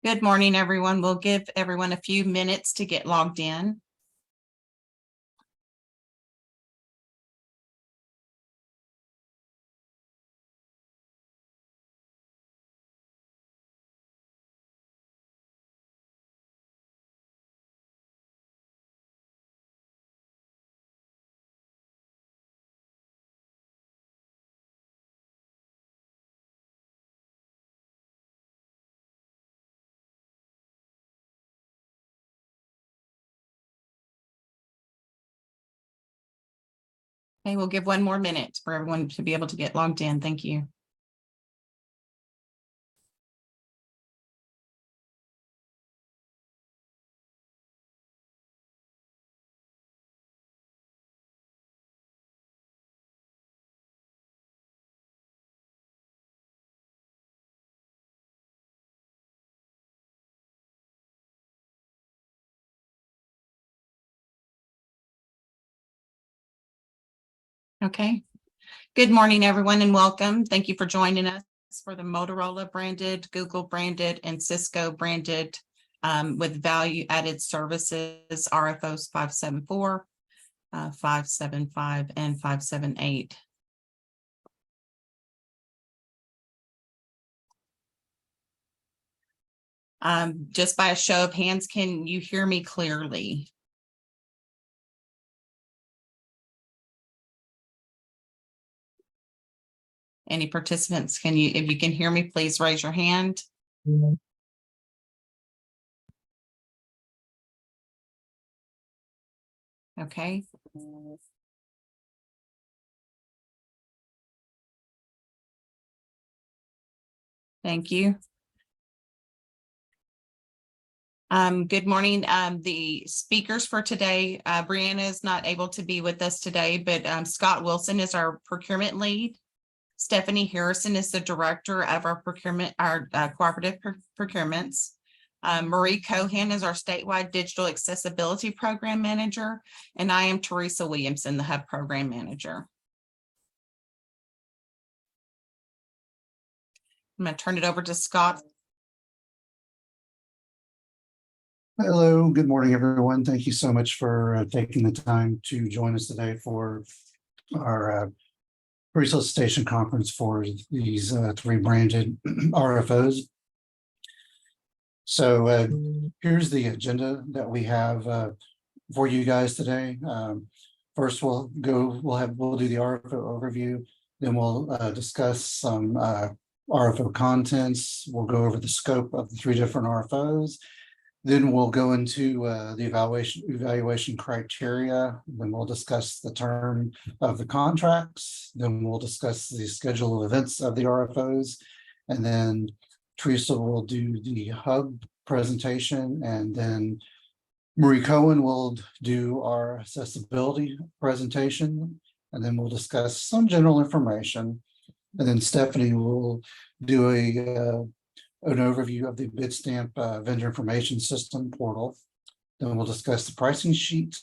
Good morning, everyone. We'll give everyone a few minutes to get logged in. Okay, we'll give one more minute for everyone to be able to get logged in. Thank you. Okay. Good morning, everyone, and welcome. Thank you for joining us for the Motorola branded, Google branded, and Cisco branded with value added services, RFOs 574, 575, and 578. Just by a show of hands, can you hear me clearly? Any participants, if you can hear me, please raise your hand. Okay. Thank you. Good morning. The speakers for today, Brianna is not able to be with us today, but Scott Wilson is our procurement lead. Stephanie Harrison is the director of our procurement, our cooperative procurements. Marie Cohan is our statewide digital accessibility program manager, and I am Teresa Williamson, the hub program manager. I'm going to turn it over to Scott. Hello, good morning, everyone. Thank you so much for taking the time to join us today for our pre-solicitation conference for these three branded RFOs. So here's the agenda that we have for you guys today. First, we'll do the RFO overview. Then we'll discuss some RFO contents. We'll go over the scope of the three different RFOs. Then we'll go into the evaluation criteria. Then we'll discuss the term of the contracts. Then we'll discuss the schedule of events of the RFOs. And then Teresa will do the hub presentation. And then Marie Cohen will do our accessibility presentation. And then we'll discuss some general information. And then Stephanie will do an overview of the Bitstamp vendor information system portal. Then we'll discuss the pricing sheet.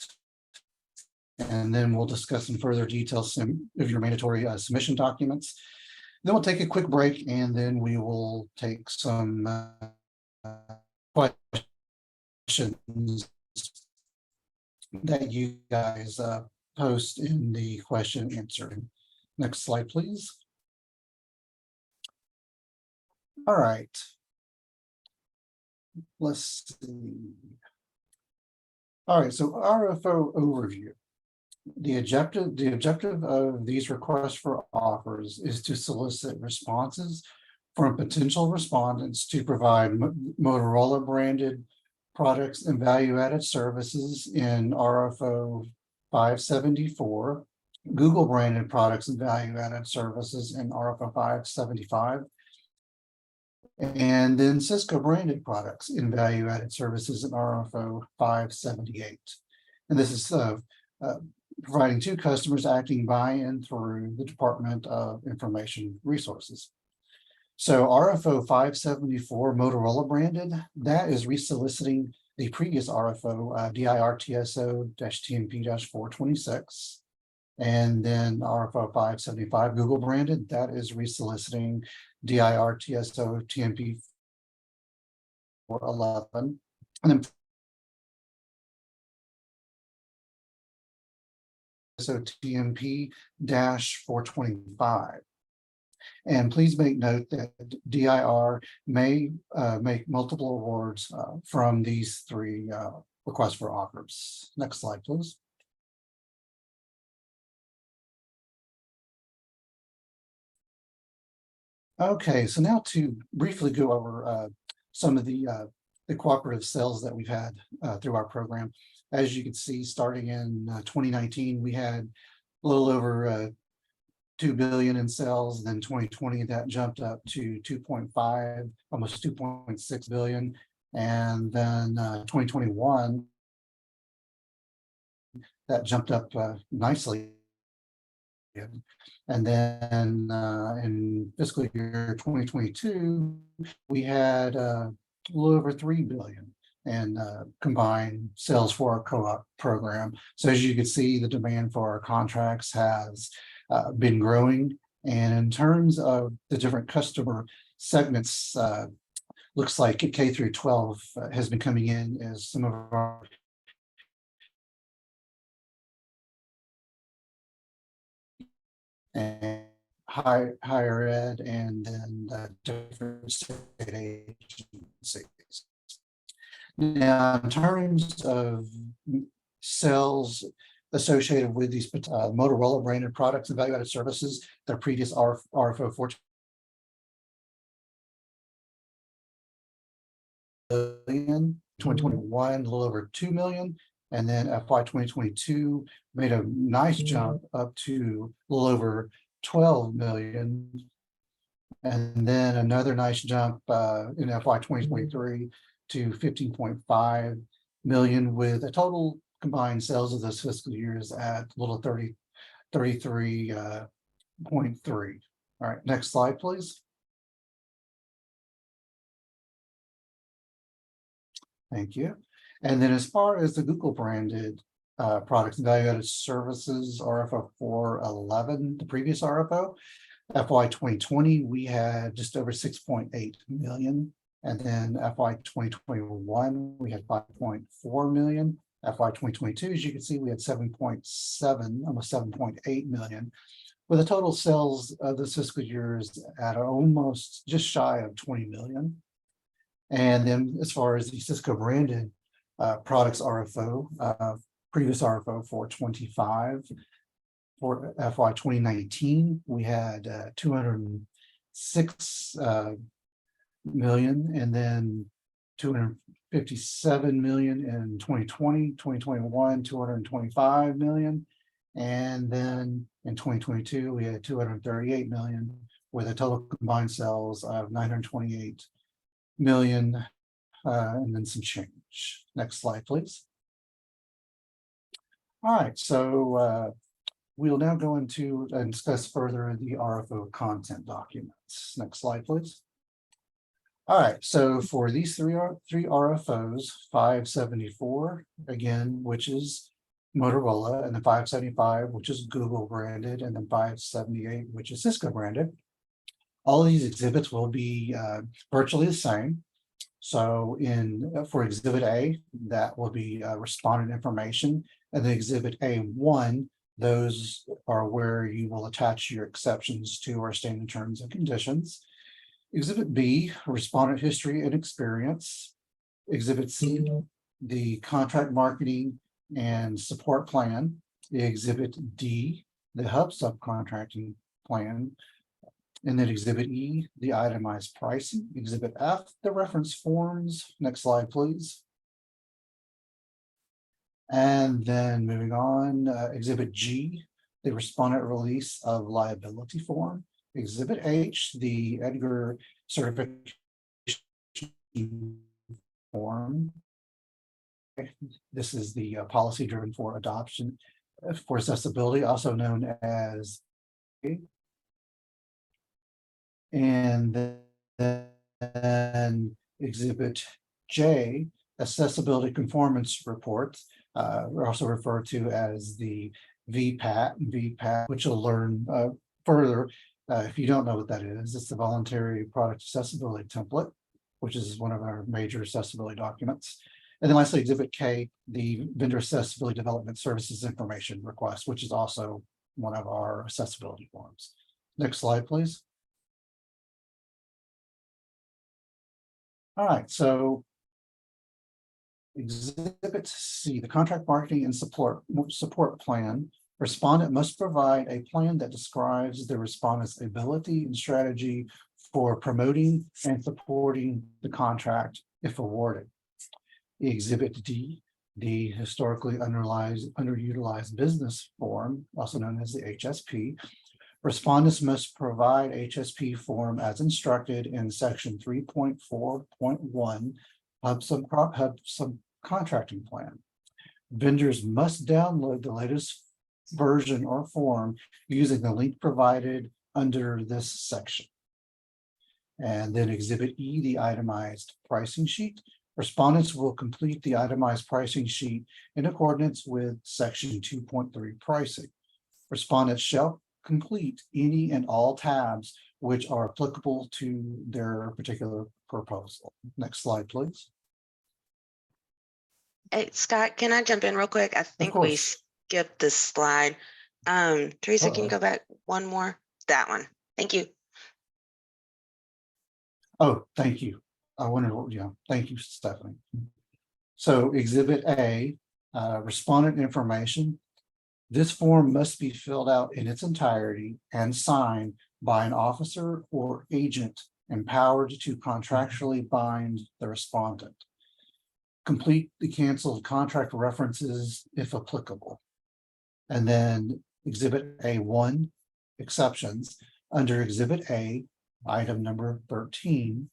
And then we'll discuss in further detail some of your mandatory submission documents. Then we'll take a quick break, and then we will take some questions that you guys post in the question answering. Next slide, please. All right. Let's see. All right, so RFO overview. The objective of these requests for offers is to solicit responses from potential respondents to provide Motorola branded products and value-added services in RFO 574, Google branded products and value-added services in RFO 575, and then Cisco branded products and value-added services in RFO 578. And this is providing to customers acting by and through the Department of Information Resources. So RFO 574 Motorola branded, that is resoliciting the previous RFO DIR-CPO-TMP-575. And then RFO 575 Google branded, that is resoliciting DIR-CPO-TMP-575 11, and then so TMP-425. And please make note that DIR may make multiple awards from these three requests for offers. Next slide, please. Okay, so now to briefly go over some of the cooperative sales that we've had through our program. As you can see, starting in 2019, we had a little over 2 billion in sales. Then 2020, that jumped up to 2.5, almost 2.6 billion. And then 2021, that jumped up nicely. And then in fiscal year 2022, we had a little over 3 billion in combined sales for our co-op program. So as you can see, the demand for our contracts has been growing. And in terms of the different customer segments, looks like K through 12 has been coming in as some of our and higher ed, and then different state agencies. Now, in terms of sales associated with these Motorola branded products and value-added services, their previous RFO 14 billion, 2021, a little over 2 million. And then FY 2022 made a nice jump up to a little over 12 million. And then another nice jump in FY 2023 to 15.5 million, with a total combined sales of those fiscal years at a little 33.3. All right, next slide, please. Thank you. And then as far as the Google branded products and value-added services, RFO 411, the previous RFO, FY 2020, we had just over 6.8 million. And then FY 2021, we had 5.4 million. FY 2022, as you can see, we had 7.7, almost 7.8 million, with a total sales of this fiscal years at almost just shy of 20 million. And then as far as the Cisco branded products RFO, previous RFO 425, for FY 2019, we had 206 million, and then 257 million in 2020, 2021, 225 million. And then in 2022, we had 238 million, with a total combined sales of 928 million, and then some change. Next slide, please. All right, so we'll now go into and discuss further the RFO content documents. Next slide, please. All right, so for these three RFOs, 574, again, which is Motorola, and then 575, which is Google branded, and then 578, which is Cisco branded. All of these exhibits will be virtually the same. So for Exhibit A, that will be respondent information, and then Exhibit A1, those are where you will attach your exceptions to our standard terms and conditions. Exhibit B, respondent history and experience. Exhibit C, the contract marketing and support plan. The Exhibit D, the hub subcontracting plan. And then Exhibit E, the itemized pricing. Exhibit F, the reference forms. Next slide, please. And then moving on, Exhibit G, the respondent release of liability form. Exhibit H, the Edgar certification form. This is the policy driven for adoption for accessibility, also known as. And then Exhibit J, accessibility conformance report, also referred to as the VPAT, which you'll learn further if you don't know what that is. It's the voluntary product accessibility template, which is one of our major accessibility documents. And then lastly, Exhibit K, the vendor accessibility development services information request, which is also one of our accessibility forms. Next slide, please. All right, so Exhibit C, the contract marketing and support plan. Respondent must provide a plan that describes the respondent's ability and strategy for promoting and supporting the contract if awarded. Exhibit D, the historically underutilized business form, also known as the HSP. Respondents must provide HSP form as instructed in section 3.4.1 Hub subcontracting plan. Vendors must download the latest version or form using the link provided under this section. And then Exhibit E, the itemized pricing sheet. Respondents will complete the itemized pricing sheet in accordance with section 2.3 pricing. Respondents shall complete any and all tabs which are applicable to their particular proposal. Next slide, please. Hey, Scott, can I jump in real quick? I think we skipped this slide. Teresa, can you go back one more? That one. Thank you. Oh, thank you. I wonder, yeah, thank you, Stephanie. So Exhibit A, respondent information. This form must be filled out in its entirety and signed by an officer or agent empowered to contractually bind the respondent. Complete the canceled contract references if applicable. And then Exhibit A1, exceptions. Under Exhibit A, item number 13,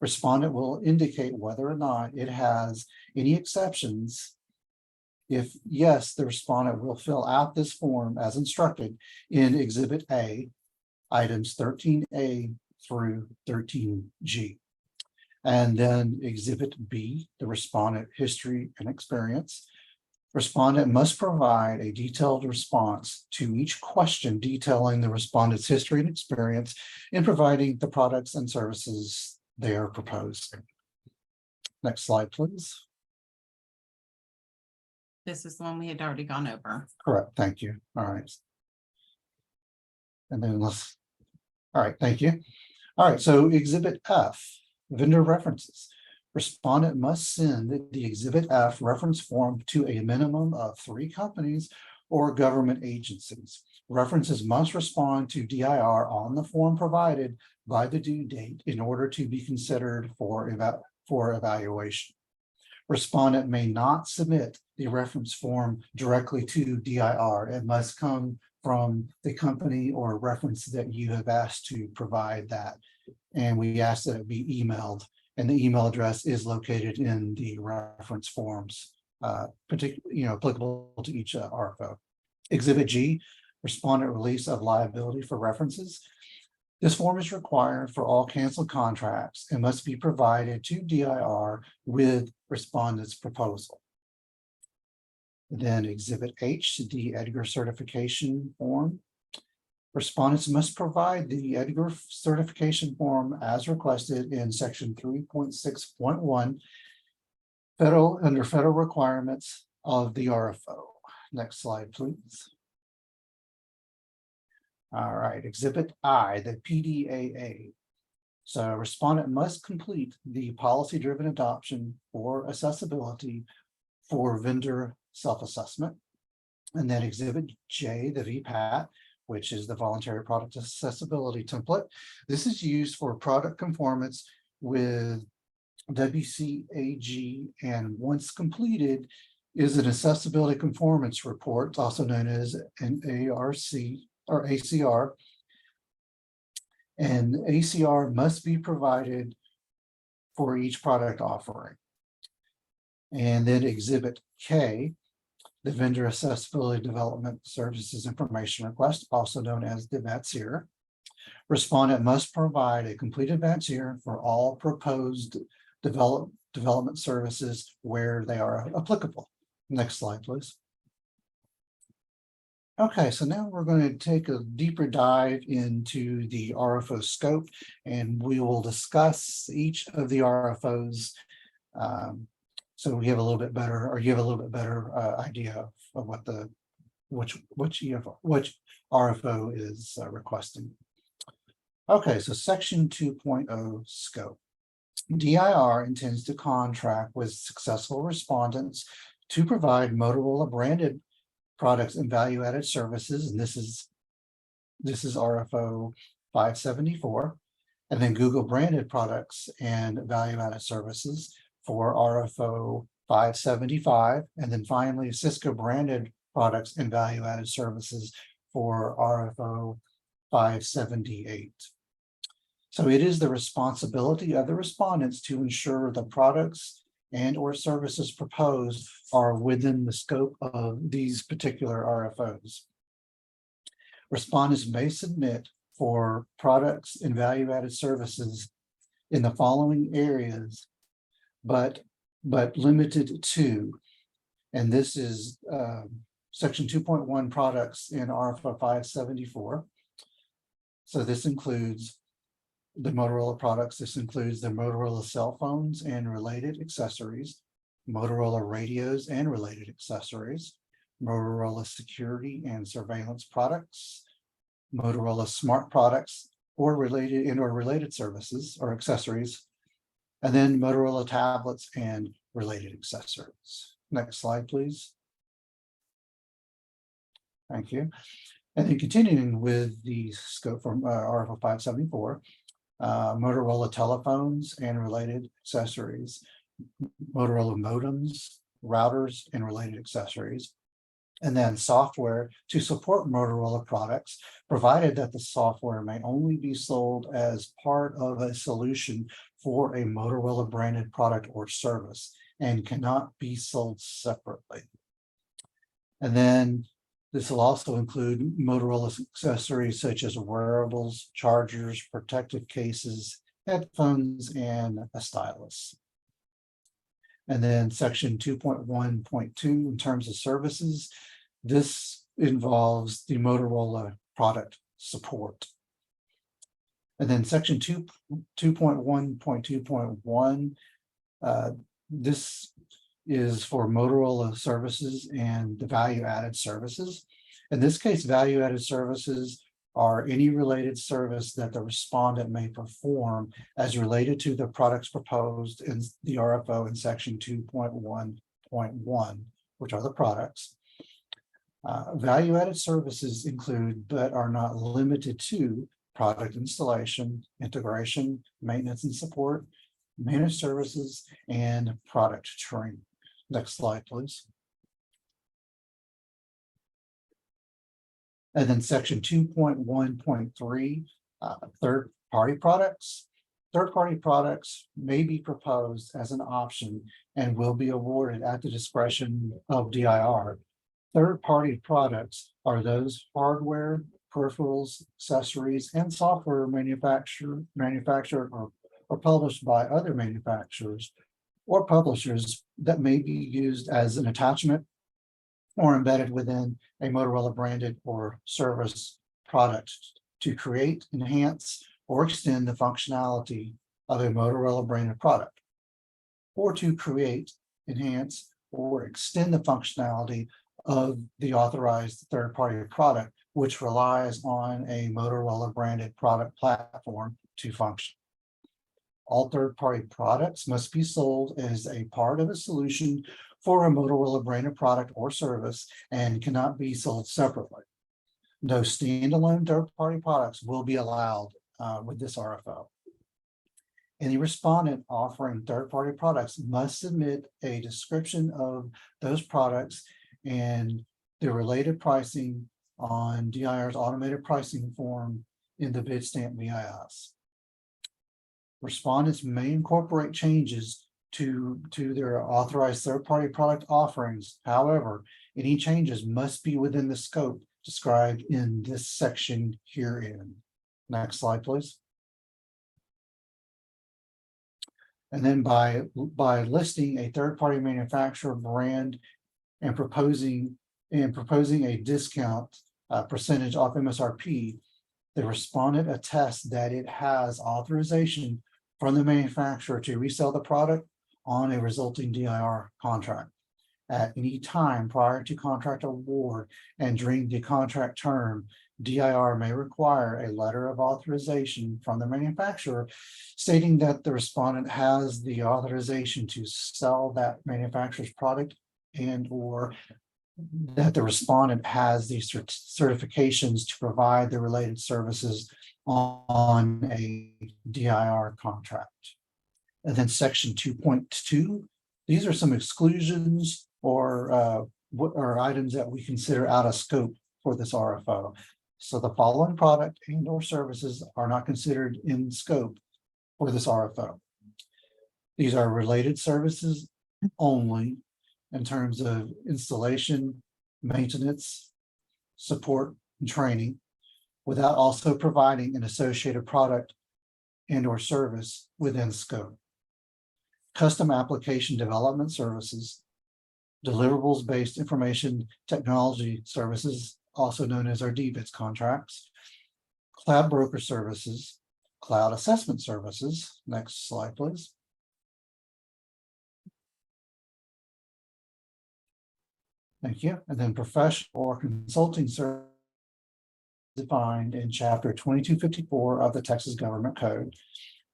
respondent will indicate whether or not it has any exceptions. If yes, the respondent will fill out this form as instructed in Exhibit A, items 13A through 13G. And then Exhibit B, the respondent history and experience. Respondent must provide a detailed response to each question detailing the respondent's history and experience in providing the products and services they are proposing. Next slide, please. This is the one we had already gone over. Correct, thank you. All right. And then all right, thank you. All right, so Exhibit F, vendor references. Respondent must send the Exhibit F reference form to a minimum of 3 companies or government agencies. References must respond to DIR on the form provided by the due date in order to be considered for evaluation. Respondent may not submit the reference form directly to DIR. It must come from the company or reference that you have asked to provide that. And we ask that it be emailed, and the email address is located in the reference forms, particularly, applicable to each RFO. Exhibit G, respondent release of liability for references. This form is required for all canceled contracts and must be provided to DIR with respondent's proposal. Then Exhibit H, the Edgar certification form. Respondents must provide the Edgar certification form as requested in section 3.6.1 under federal requirements of the RFO. Next slide, please. All right, Exhibit I, the PDAA. So respondent must complete the policy-driven adoption for accessibility for vendor self-assessment. And then Exhibit J, the VPAT, which is the voluntary product accessibility template. This is used for product conformance with WCAG, and once completed is an accessibility conformance report, also known as an ARC or ACR. And ACR must be provided for each product offering. And then Exhibit K, the vendor accessibility development services information request, also known as the VATSIR. Respondent must provide a completed VATSIR for all proposed development services where they are applicable. Next slide, please. Okay, so now we're going to take a deeper dive into the RFO scope, and we will discuss each of the RFOs. So we have a little bit better, or you have a little bit better idea of what which RFO is requesting. Okay, so section 2.0 scope. DIR intends to contract with successful respondents to provide Motorola branded products and value-added services, and this is RFO 574, and then Google branded products and value-added services for RFO 575, and then finally Cisco branded products and value-added services for RFO 578. So it is the responsibility of the respondents to ensure the products and or services proposed are within the scope of these particular RFOs. Respondents may submit for products and value-added services in the following areas, but limited to, and this is section 2.1 products in RFO 574. So this includes the Motorola products. This includes the Motorola cell phones and related accessories, Motorola radios and related accessories, Motorola security and surveillance products, Motorola smart products or related services or accessories, and then Motorola tablets and related accessories. Next slide, please. Thank you. And then continuing with the scope from RFO 574, Motorola telephones and related accessories, Motorola modems, routers, and related accessories, and then software to support Motorola products, provided that the software may only be sold as part of a solution for a Motorola branded product or service and cannot be sold separately. And then this will also include Motorola accessories such as wearables, chargers, protective cases, headphones, and a stylus. And then section 2.1.2 in terms of services, this involves the Motorola product support. And then section 2.1.2.1, this is for Motorola services and the value-added services. In this case, value-added services are any related service that the respondent may perform as related to the products proposed in the RFO in section 2.1.1, which are the products. Value-added services include, but are not limited to, product installation, integration, maintenance and support, managed services, and product training. Next slide, please. And then section 2.1.3, third-party products. Third-party products may be proposed as an option and will be awarded at the discretion of DIR. Third-party products are those hardware, peripherals, accessories, and software manufactured or published by other manufacturers or publishers that may be used as an attachment or embedded within a Motorola branded or service product to create, enhance, or extend the functionality of a Motorola branded product, or to create, enhance, or extend the functionality of the authorized third-party product, which relies on a Motorola branded product platform to function. All third-party products must be sold as a part of a solution for a Motorola branded product or service and cannot be sold separately. No standalone third-party products will be allowed with this RFO. Any respondent offering third-party products must submit a description of those products and the related pricing on DIR's automated pricing form in the bid stamp VIS. Respondents may incorporate changes to their authorized third-party product offerings. However, any changes must be within the scope described in this section herein. Next slide, please. And then by listing a third-party manufacturer brand and proposing in proposing a discount percentage off MSRP, the respondent attests that it has authorization from the manufacturer to resell the product on a resulting DIR contract at any time prior to contract award and during the contract term. DIR may require a letter of authorization from the manufacturer stating that the respondent has the authorization to sell that manufacturer's product and or that the respondent has the certifications to provide the related services on a DIR contract. And then section 2.2, these are some exclusions or items that we consider out of scope for this RFO. So the following product and or services are not considered in scope for this RFO. These are related services only in terms of installation, maintenance, support, and training, without also providing an associated product and or service within scope. Custom application development services, deliverables-based information technology services, also known as our DBITS contracts, cloud broker services, cloud assessment services. Next slide, please. Thank you. And then professional or consulting service defined in chapter 2254 of the Texas Government Code.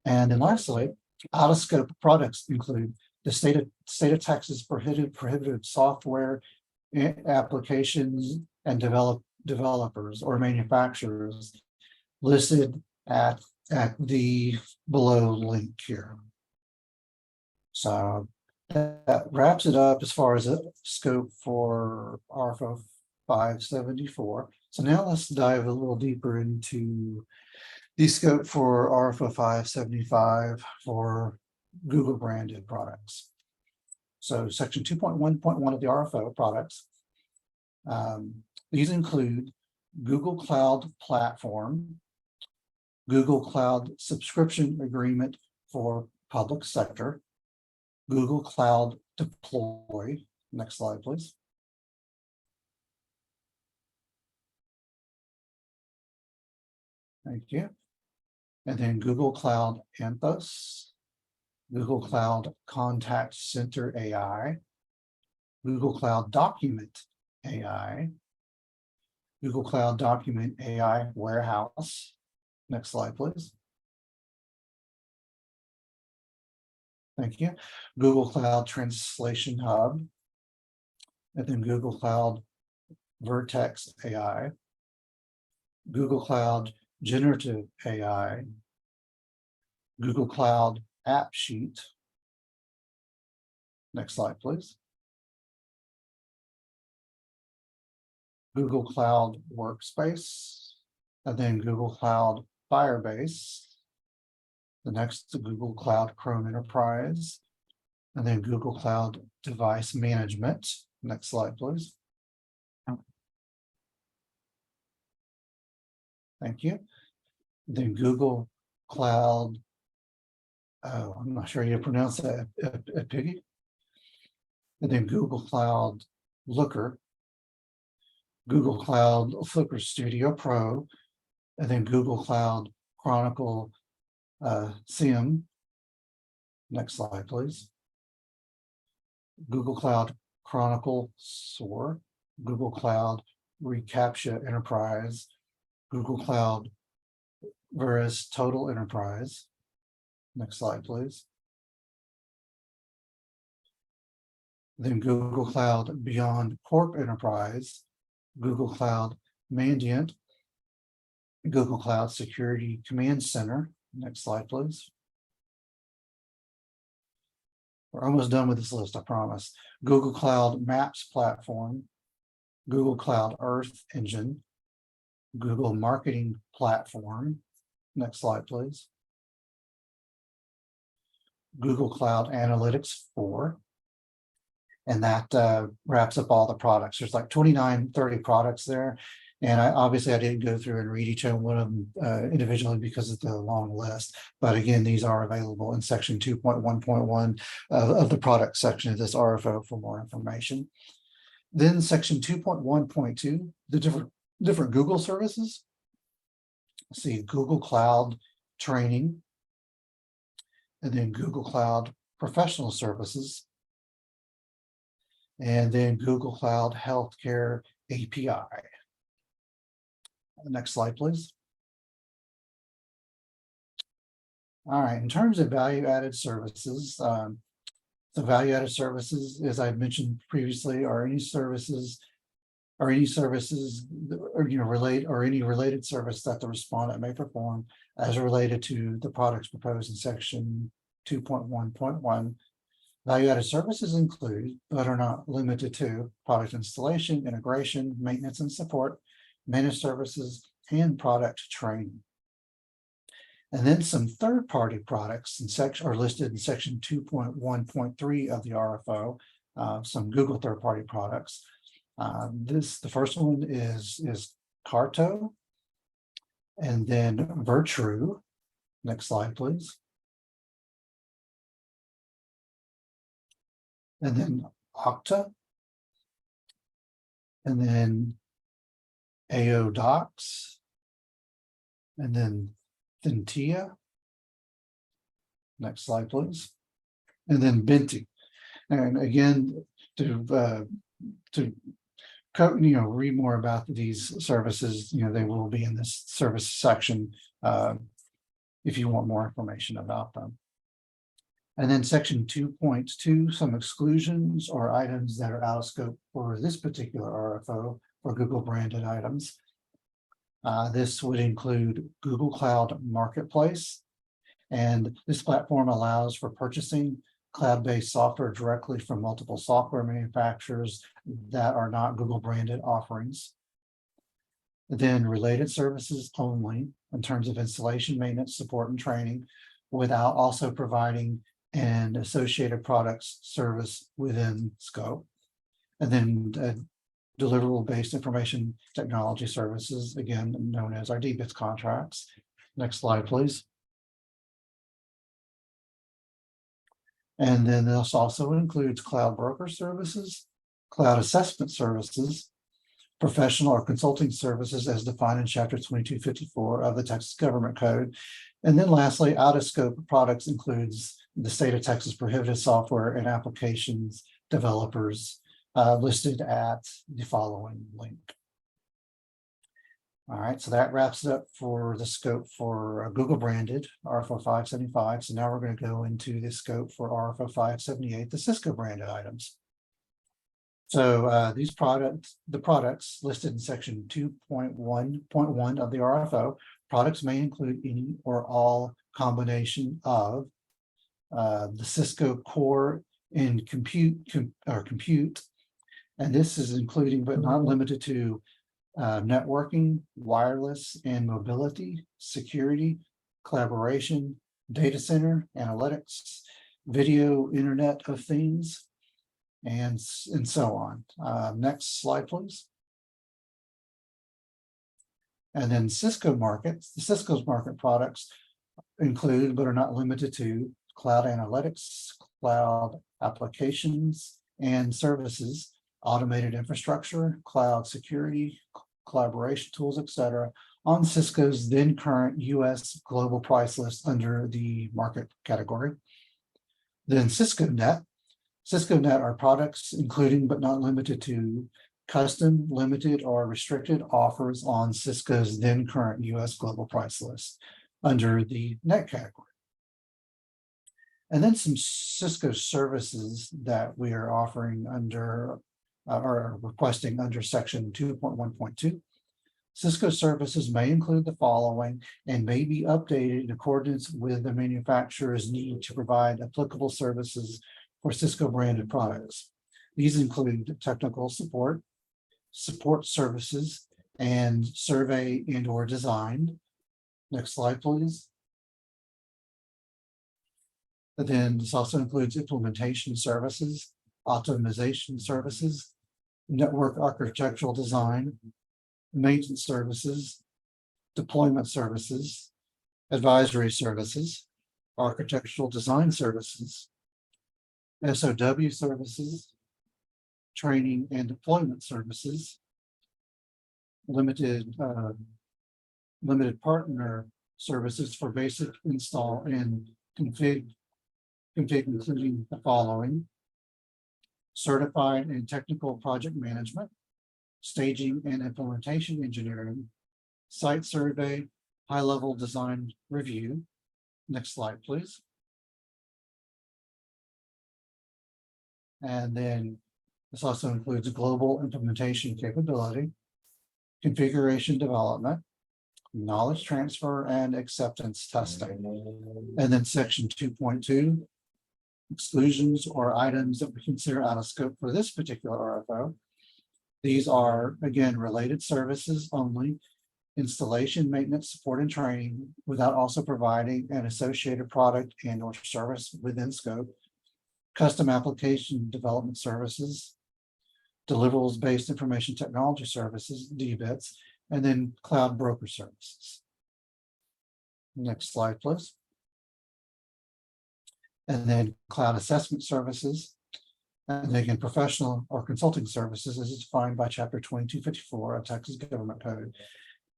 And then lastly, out of scope products include the state of Texas prohibited software applications and developers or manufacturers listed at the below link here. So that wraps it up as far as a scope for RFO 574. So now let's dive a little deeper into the scope for RFO 575 for Google branded products. So section 2.1.1 of the RFO products. These include Google Cloud Platform, Google Cloud Subscription Agreement for Public Sector, Google Cloud Deploy. Next slide, please. Thank you. And then Google Cloud Anthos, Google Cloud Contact Center AI, Google Cloud Document AI, Google Cloud Document AI Warehouse. Next slide, please. Thank you. Google Cloud Translation Hub, and then Google Cloud Vertex AI, Google Cloud Generative AI, Google Cloud App Sheet. Next slide, please. Google Cloud Workspace, and then Google Cloud Firebase. The next to Google Cloud Chrome Enterprise, and then Google Cloud Device Management. Next slide, please. Thank you. Then Google Cloud, I'm not sure how you pronounce that, Piggy. And then Google Cloud Looker, Google Cloud Looker Studio Pro, and then Google Cloud Chronicle SIEM. Next slide, please. Google Cloud Chronicle SOAR, Google Cloud reCAPTCHA Enterprise, Google Cloud Veris Total Enterprise. Next slide, please. Then Google Cloud Beyond Corp Enterprise, Google Cloud Mandiant, Google Cloud Security Command Center. Next slide, please. We're almost done with this list, I promise. Google Cloud Maps Platform, Google Cloud Earth Engine, Google Marketing Platform. Next slide, please. Google Cloud Analytics 4. And that wraps up all the products. There's like 29, 30 products there. And obviously I didn't go through and read each one of them individually because of the long list. But again, these are available in section 2.1.1 of the product section of this RFO for more information. Then section 2.1.2, the different Google services. See Google Cloud Training, and then Google Cloud Professional Services, and then Google Cloud Healthcare API. Next slide, please. All right, in terms of value-added services, the value-added services, as I mentioned previously, are any services or any related service that the respondent may perform as related to the products proposed in section 2.1.1. Value-added services include, but are not limited to, product installation, integration, maintenance and support, managed services, and product training. And then some third-party products are listed in section 2.1.3 of the RFO, some Google third-party products. The first one is Carto, and then Virtru. Next slide, please. And then Okta, and then AO Docs, and then Thintia. Next slide, please. And then Binti. And again, to read more about these services, they will be in this service section if you want more information about them. And then section 2.2, some exclusions or items that are out of scope for this particular RFO for Google branded items. This would include Google Cloud Marketplace, and this platform allows for purchasing cloud-based software directly from multiple software manufacturers that are not Google branded offerings. Then related services only in terms of installation, maintenance, support, and training, without also providing an associated products service within scope. And then deliverable-based information technology services, again, known as our DBITS contracts. Next slide, please. And then this also includes cloud broker services, cloud assessment services, professional or consulting services as defined in Chapter 2254 of the Texas Government Code. And then lastly, out of scope products includes the state of Texas prohibited software and applications developers listed at the following link. All right, so that wraps it up for the scope for Google branded RFO 575. So now we're going to go into the scope for RFO 578, the Cisco branded items. So the products listed in section 2.1.1 of the RFO, products may include any or all combination of the Cisco core and compute, and this is including but not limited to networking, wireless and mobility, security, collaboration, data center, analytics, video, Internet of Things, and so on. Next slide, please. And then Cisco markets, the Cisco's market products include but are not limited to cloud analytics, cloud applications and services, automated infrastructure, cloud security, collaboration tools, etc., on Cisco's then current US global price list under the market category. Then Cisco Net. Cisco Net are products including but not limited to custom, limited, or restricted offers on Cisco's then current US global price list under the net category. And then some Cisco services that we are offering under or requesting under section 2.1.2. Cisco services may include the following and may be updated in accordance with the manufacturer's need to provide applicable services for Cisco branded products. These include technical support, support services, and survey and or design. Next slide, please. And then this also includes implementation services, optimization services, network architectural design, maintenance services, deployment services, advisory services, architectural design services, SOW services, training and deployment services, limited partner services for basic install and config, including the following: certified and technical project management, staging and implementation engineering, site survey, high-level design review. Next slide, please. And then this also includes global implementation capability, configuration development, knowledge transfer, and acceptance testing. And then section 2.2, exclusions or items that we consider out of scope for this particular RFO. These are, again, related services only, installation, maintenance, support, and training without also providing an associated product and or service within scope, custom application development services, deliverables-based information technology services, DBITS, and then cloud broker services. Next slide, please. And then cloud assessment services, and again, professional or consulting services as defined by Chapter 2254 of Texas Government Code.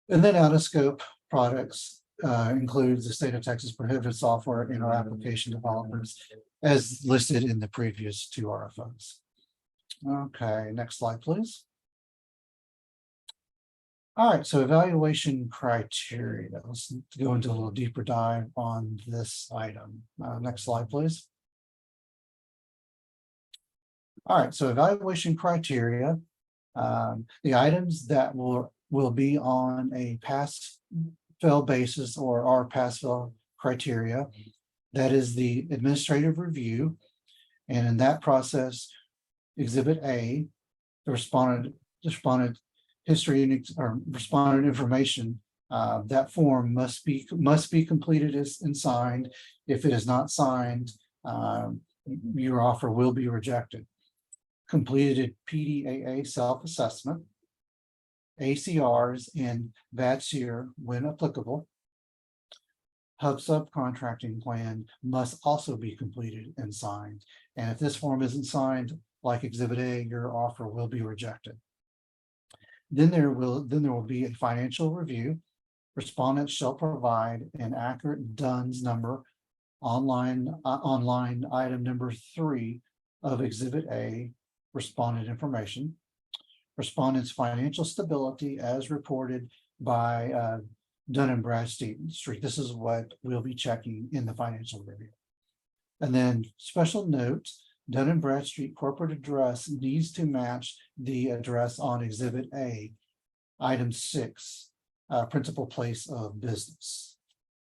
And then out of scope products includes the state of Texas prohibited software and or application developers as listed in the previous two RFOs. Okay, next slide, please. All right, so evaluation criteria. Let's go into a little deeper dive on this item. Next slide, please. All right, so evaluation criteria. The items that will be on a pass-fail basis or are pass-fail criteria. That is the administrative review. And in that process, Exhibit A, the respondent history or respondent information, that form must be completed and signed. If it is not signed, your offer will be rejected. Completed PDAA self-assessment, ACRs and VATSIR when applicable. Hub subcontracting plan must also be completed and signed. And if this form isn't signed, like Exhibit A, your offer will be rejected. Then there will be a financial review. Respondents shall provide an accurate DUNS number online item number 3 of Exhibit A, respondent information. Respondents' financial stability as reported by Dun & Bradstreet. This is what we'll be checking in the financial review. And then special note, Dun & Bradstreet corporate address needs to match the address on Exhibit A, item 6, principal place of business.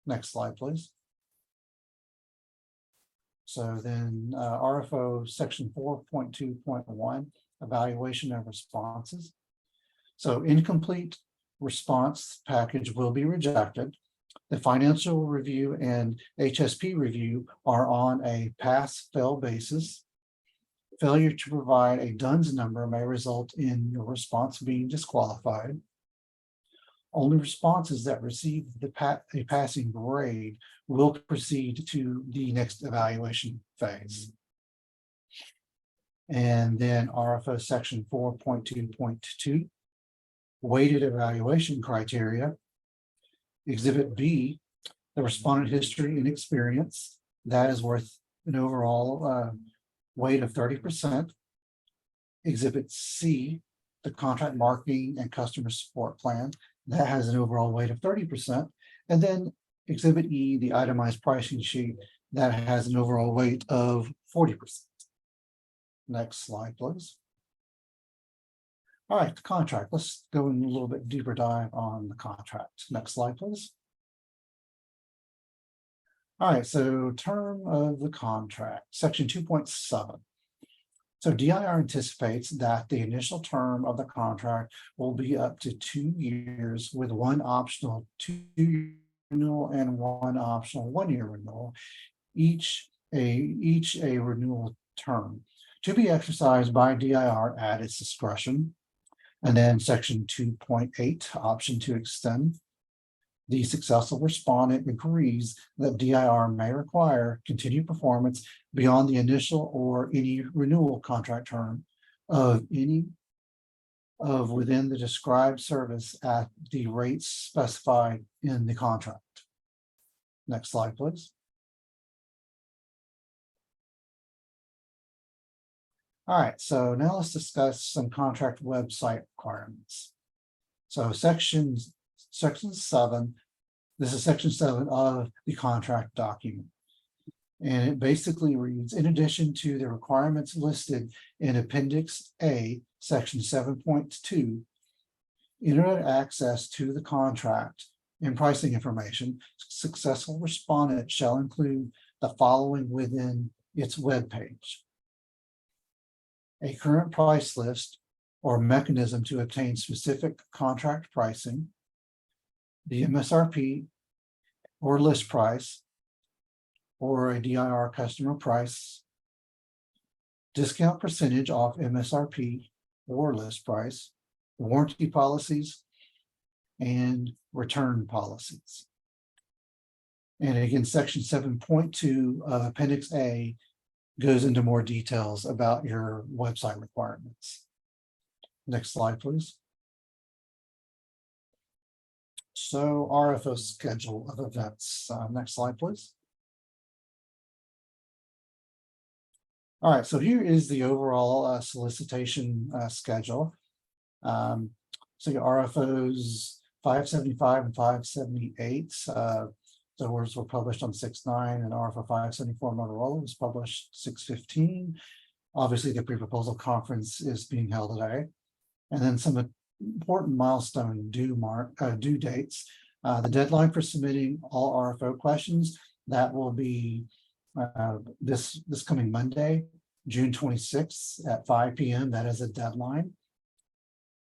Next slide, please. So then RFO section 4.2.1, evaluation of responses. So incomplete response package will be rejected. The financial review and HSP review are on a pass-fail basis. Failure to provide a DUNS number may result in your response being disqualified. Only responses that receive a passing grade will proceed to the next evaluation phase. And then RFO section 4.2.2, weighted evaluation criteria. Exhibit B, the respondent history and experience, that is worth an overall weight of 30%. Exhibit C, the contract marketing and customer support plan, that has an overall weight of 30%. And then Exhibit E, the itemized pricing sheet, that has an overall weight of 40%. Next slide, please. All right, the contract. Let's go in a little bit deeper dive on the contract. Next slide, please. All right, so term of the contract, section 2.7. So DIR anticipates that the initial term of the contract will be up to 2 years with one optional 2-year renewal and one optional 1-year renewal, each a renewal term to be exercised by DIR at its discretion. And then section 2.8, option to extend. The successful respondent agrees that DIR may require continued performance beyond the initial or any renewal contract term of any of within the described service at the rates specified in the contract. Next slide, please. All right, so now let's discuss some contract website requirements. So section 7, this is section 7 of the contract document. And it basically reads, in addition to the requirements listed in Appendix A, Section 7.2, internet access to the contract and pricing information, successful respondent shall include the following within its web page: a current price list or mechanism to obtain specific contract pricing, the MSRP or list price, or a DIR customer price, discount percentage off MSRP or list price, warranty policies, and return policies. And again, section 7.2 of Appendix A goes into more details about your website requirements. Next slide, please. So RFO schedule of events. Next slide, please. All right, so here is the overall solicitation schedule. So your RFOs 575 and 578. The words were published on 6/9, and RFO 574 Motorola was published 6/15. Obviously, the pre-proposal conference is being held today. And then some important milestone due dates. The deadline for submitting all RFO questions, that will be this coming Monday, June 26th at 5 p.m. That is a deadline.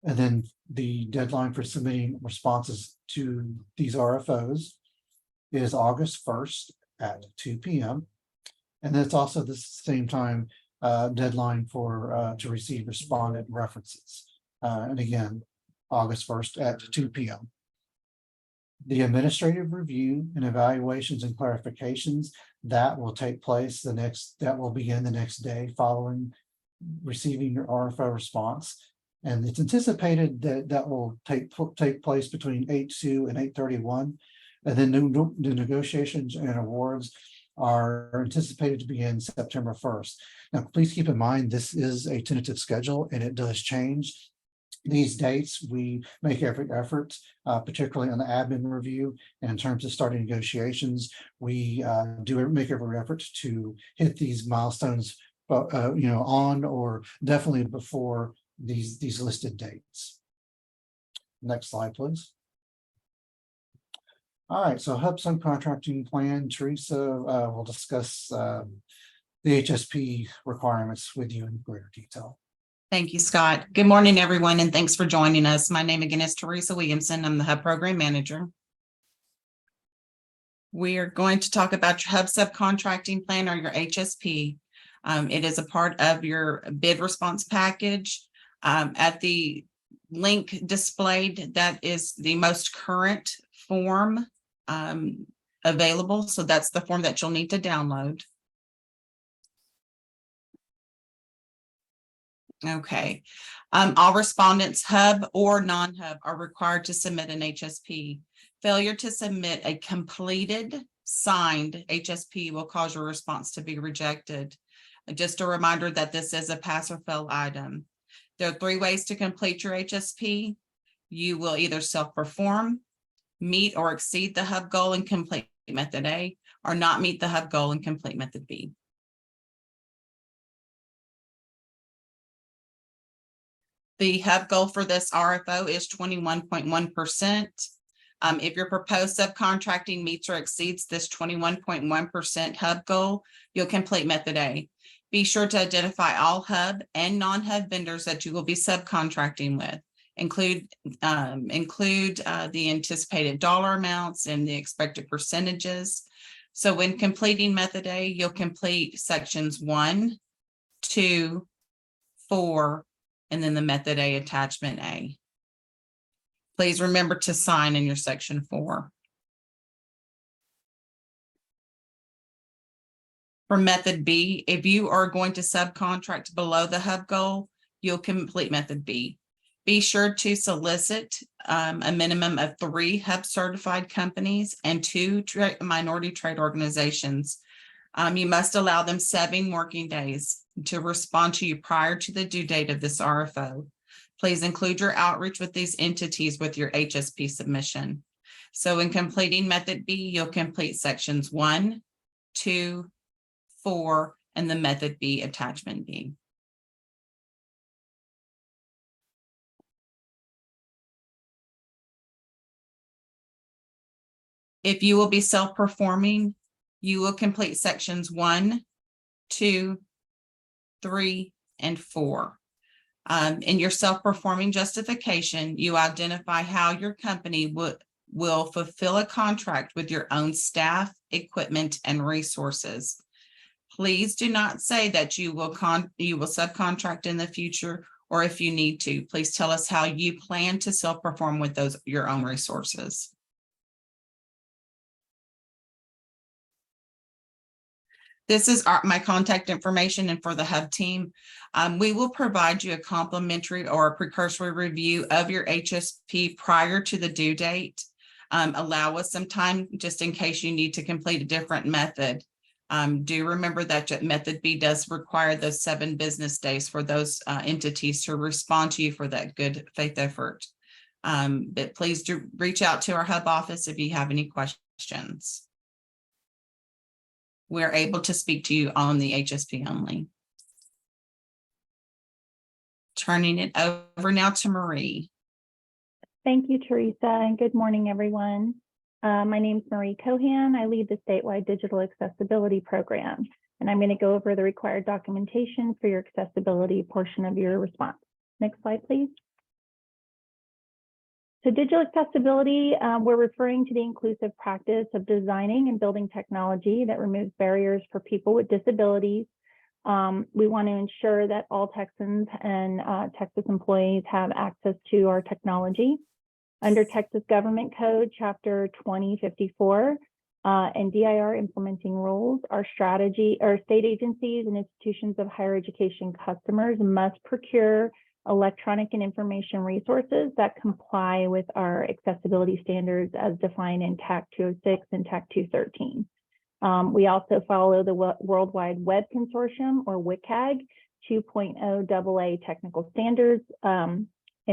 And then the deadline for submitting responses to these RFOs is August 1st at 2 p.m. And it's also the same time deadline for to receive respondent references. And again, August 1st at 2 p.m. The administrative review and evaluations and clarifications that will take place that will begin the next day following receiving your RFO response. And it's anticipated that that will take place between 8/2 and 8/31. And then the negotiations and awards are anticipated to begin September 1st. Now, please keep in mind, this is a tentative schedule and it does change. These dates, we make every effort, particularly on the admin review, and in terms of starting negotiations, we make every effort to hit these milestones, on or definitely before these listed dates. Next slide, please. All right, so Hub subcontracting plan. Teresa will discuss the HSP requirements with you in greater detail. Thank you, Scott. Good morning, everyone, and thanks for joining us. My name again is Teresa Williamson. I'm the Hub Program Manager. We are going to talk about your Hub subcontracting plan, or your HSP. It is a part of your bid response package. At the link displayed, that is the most current form available. So that's the form that you'll need to download. Okay. All respondents, Hub or non-Hub, are required to submit an HSP. Failure to submit a completed, signed HSP will cause your response to be rejected. Just a reminder that this is a pass or fail item. There are 3 ways to complete your HSP. You will either self-perform, meet or exceed the Hub goal and complete method A, or not meet the Hub goal and complete method B. The Hub goal for this RFO is 21.1%. If your proposed subcontracting meets or exceeds this 21.1% Hub goal, you'll complete method A. Be sure to identify all Hub and non-Hub vendors that you will be subcontracting with. Include the anticipated dollar amounts and the expected percentages. So when completing method A, you'll complete sections 1, 2, 4, and then the method A attachment A. Please remember to sign in your section 4. For method B, if you are going to subcontract below the Hub goal, you'll complete method B. Be sure to solicit a minimum of 3 hub certified companies and 2 minority trade organizations. You must allow them 7 working days to respond to you prior to the due date of this RFO. Please include your outreach with these entities with your HSP submission. So in completing method B, you'll complete sections 1, 2, 4, and the method B attachment B. If you will be self-performing, you will complete sections 1, 2, 3, and 4. In your self-performing justification, you identify how your company will fulfill a contract with your own staff, equipment, and resources. Please do not say that you will subcontract in the future, or if you need to, please tell us how you plan to self-perform with your own resources. This is my contact information, and for the hub team, we will provide you a complimentary or a precursory review of your HSP prior to the due date. Allow us some time just in case you need to complete a different method. Do remember that method B does require those 7 business days for those entities to respond to you for that good faith effort. But please do reach out to our hub office if you have any questions. We're able to speak to you on the HSP only. Turning it over now to Marie. Thank you, Teresa, and good morning, everyone. My name is Marie Cohan. I lead the statewide digital accessibility program, and I'm going to go over the required documentation for your accessibility portion of your response. Next slide, please. So digital accessibility, we're referring to the inclusive practice of designing and building technology that removes barriers for people with disabilities. We want to ensure that all Texans and Texas employees have access to our technology. Under Texas Government Code, Chapter 2054, and DIR implementing rules, our state agencies and institutions of higher education customers must procure electronic and information resources that comply with our accessibility standards as defined in TAC 206 and TAC 213. We also follow the Worldwide Web Consortium, or WCAG 2.0 AA technical standards, and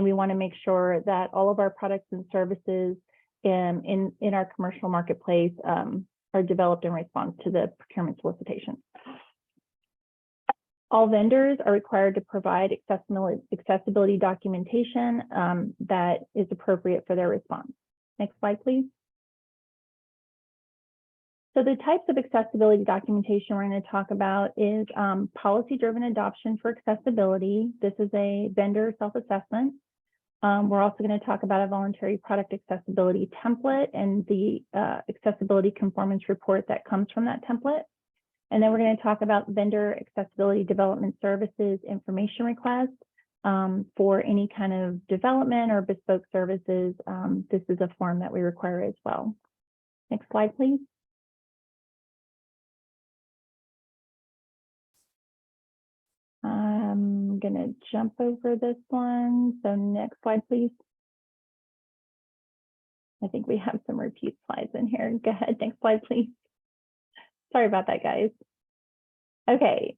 we want to make sure that all of our products and services in our commercial marketplace are developed in response to the procurement solicitation. All vendors are required to provide accessibility documentation that is appropriate for their response. Next slide, please. So the types of accessibility documentation we're going to talk about is policy-driven adoption for accessibility. This is a vendor self-assessment. We're also going to talk about a voluntary product accessibility template and the accessibility conformance report that comes from that template. And then we're going to talk about vendor accessibility development services information requests for any kind of development or bespoke services. This is a form that we require as well. Next slide, please. I'm going to jump over this one. So next slide, please. I think we have some repeat slides in here. Go ahead, next slide, please. Sorry about that, guys. Okay,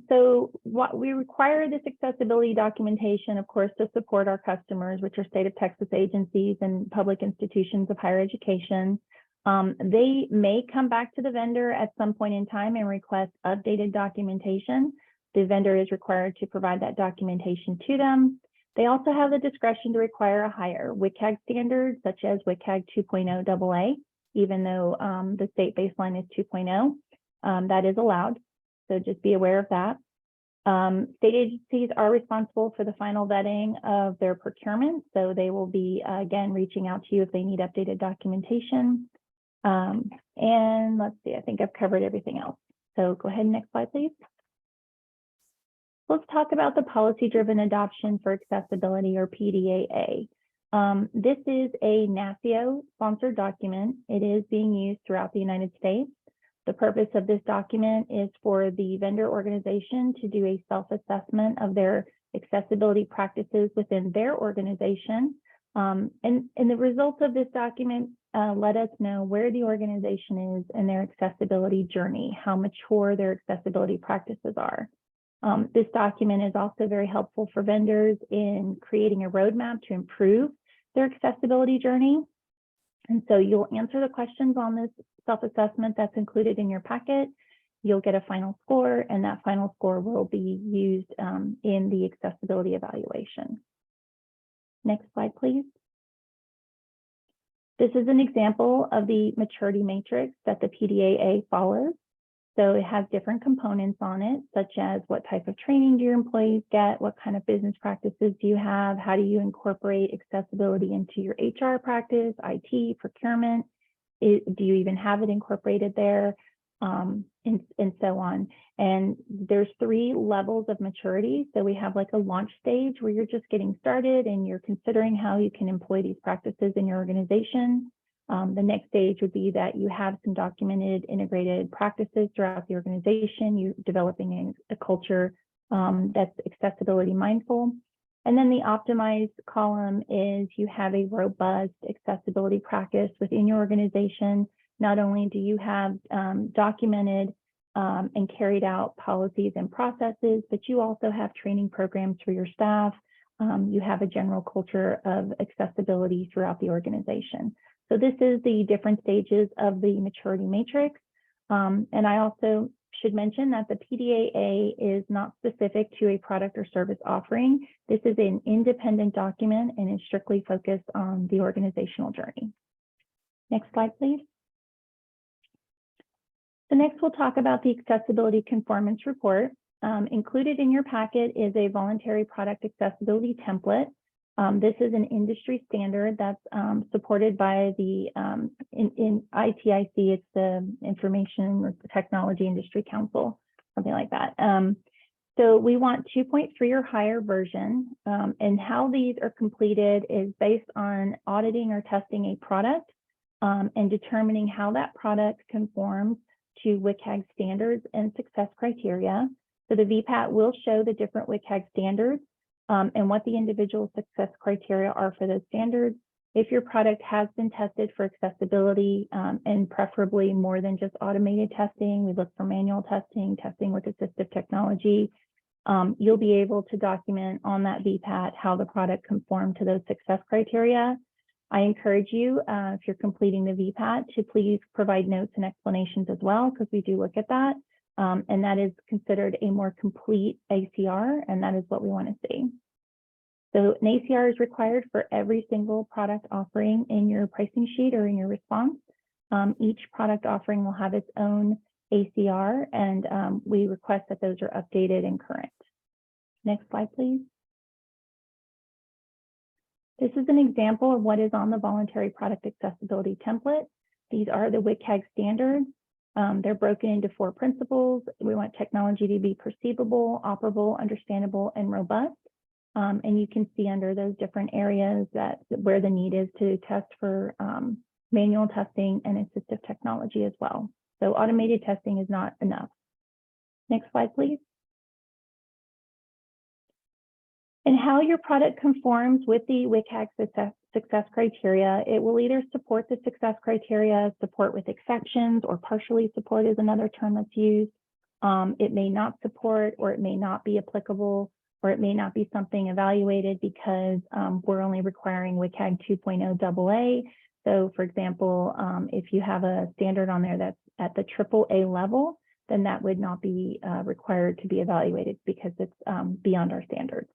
so what we require this accessibility documentation, of course, to support our customers, which are state of Texas agencies and public institutions of higher education. They may come back to the vendor at some point in time and request updated documentation. The vendor is required to provide that documentation to them. They also have the discretion to require a higher WCAG standard, such as WCAG 2.0 AA, even though the state baseline is 2.0. That is allowed, so just be aware of that. State agencies are responsible for the final vetting of their procurement, so they will be, again, reaching out to you if they need updated documentation. And let's see, I think I've covered everything else. So go ahead, next slide, please. Let's talk about the policy-driven adoption for accessibility, or PDAA. This is a NACIO-sponsored document. It is being used throughout the United States. The purpose of this document is for the vendor organization to do a self-assessment of their accessibility practices within their organization. And the results of this document let us know where the organization is in their accessibility journey, how mature their accessibility practices are. This document is also very helpful for vendors in creating a roadmap to improve their accessibility journey. And so you'll answer the questions on this self-assessment that's included in your packet. You'll get a final score, and that final score will be used in the accessibility evaluation. Next slide, please. This is an example of the maturity matrix that the PDAA follows. So it has different components on it, such as what type of training do your employees get? What kind of business practices do you have? How do you incorporate accessibility into your HR practice, IT, procurement? Do you even have it incorporated there? And so on. And there's 3 levels of maturity. So we have like a launch stage where you're just getting started and you're considering how you can employ these practices in your organization. The next stage would be that you have some documented integrated practices throughout the organization. You're developing a culture that's accessibility mindful. And then the optimized column is you have a robust accessibility practice within your organization. Not only do you have documented and carried out policies and processes, but you also have training programs for your staff. You have a general culture of accessibility throughout the organization. So this is the different stages of the maturity matrix. And I also should mention that the PDAA is not specific to a product or service offering. This is an independent document and is strictly focused on the organizational journey. Next slide, please. So next we'll talk about the accessibility conformance report. Included in your packet is a voluntary product accessibility template. This is an industry standard that's supported by the, in ITIC, it's the Information or Technology Industry Council, something like that. So we want 2.3 or higher version, and how these are completed is based on auditing or testing a product and determining how that product conforms to WCAG standards and success criteria. So the VPAT will show the different WCAG standards and what the individual success criteria are for those standards. If your product has been tested for accessibility and preferably more than just automated testing, we look for manual testing, testing with assistive technology, you'll be able to document on that VPAT how the product conformed to those success criteria. I encourage you, if you're completing the VPAT, to please provide notes and explanations as well, because we do look at that. And that is considered a more complete ACR, and that is what we want to see. So an ACR is required for every single product offering in your pricing sheet or in your response. Each product offering will have its own ACR, and we request that those are updated and current. Next slide, please. This is an example of what is on the voluntary product accessibility template. These are the WCAG standards. They're broken into 4 principles. We want technology to be perceivable, operable, understandable, and robust. And you can see under those different areas that where the need is to test for manual testing and assistive technology as well. So automated testing is not enough. Next slide, please. And how your product conforms with the WCAG success criteria, it will either support the success criteria, support with exceptions, or partially support is another term that's used. It may not support, or it may not be applicable, or it may not be something evaluated because we're only requiring WCAG 2.0 AA. So for example, if you have a standard on there that's at the AAA level, then that would not be required to be evaluated because it's beyond our standards.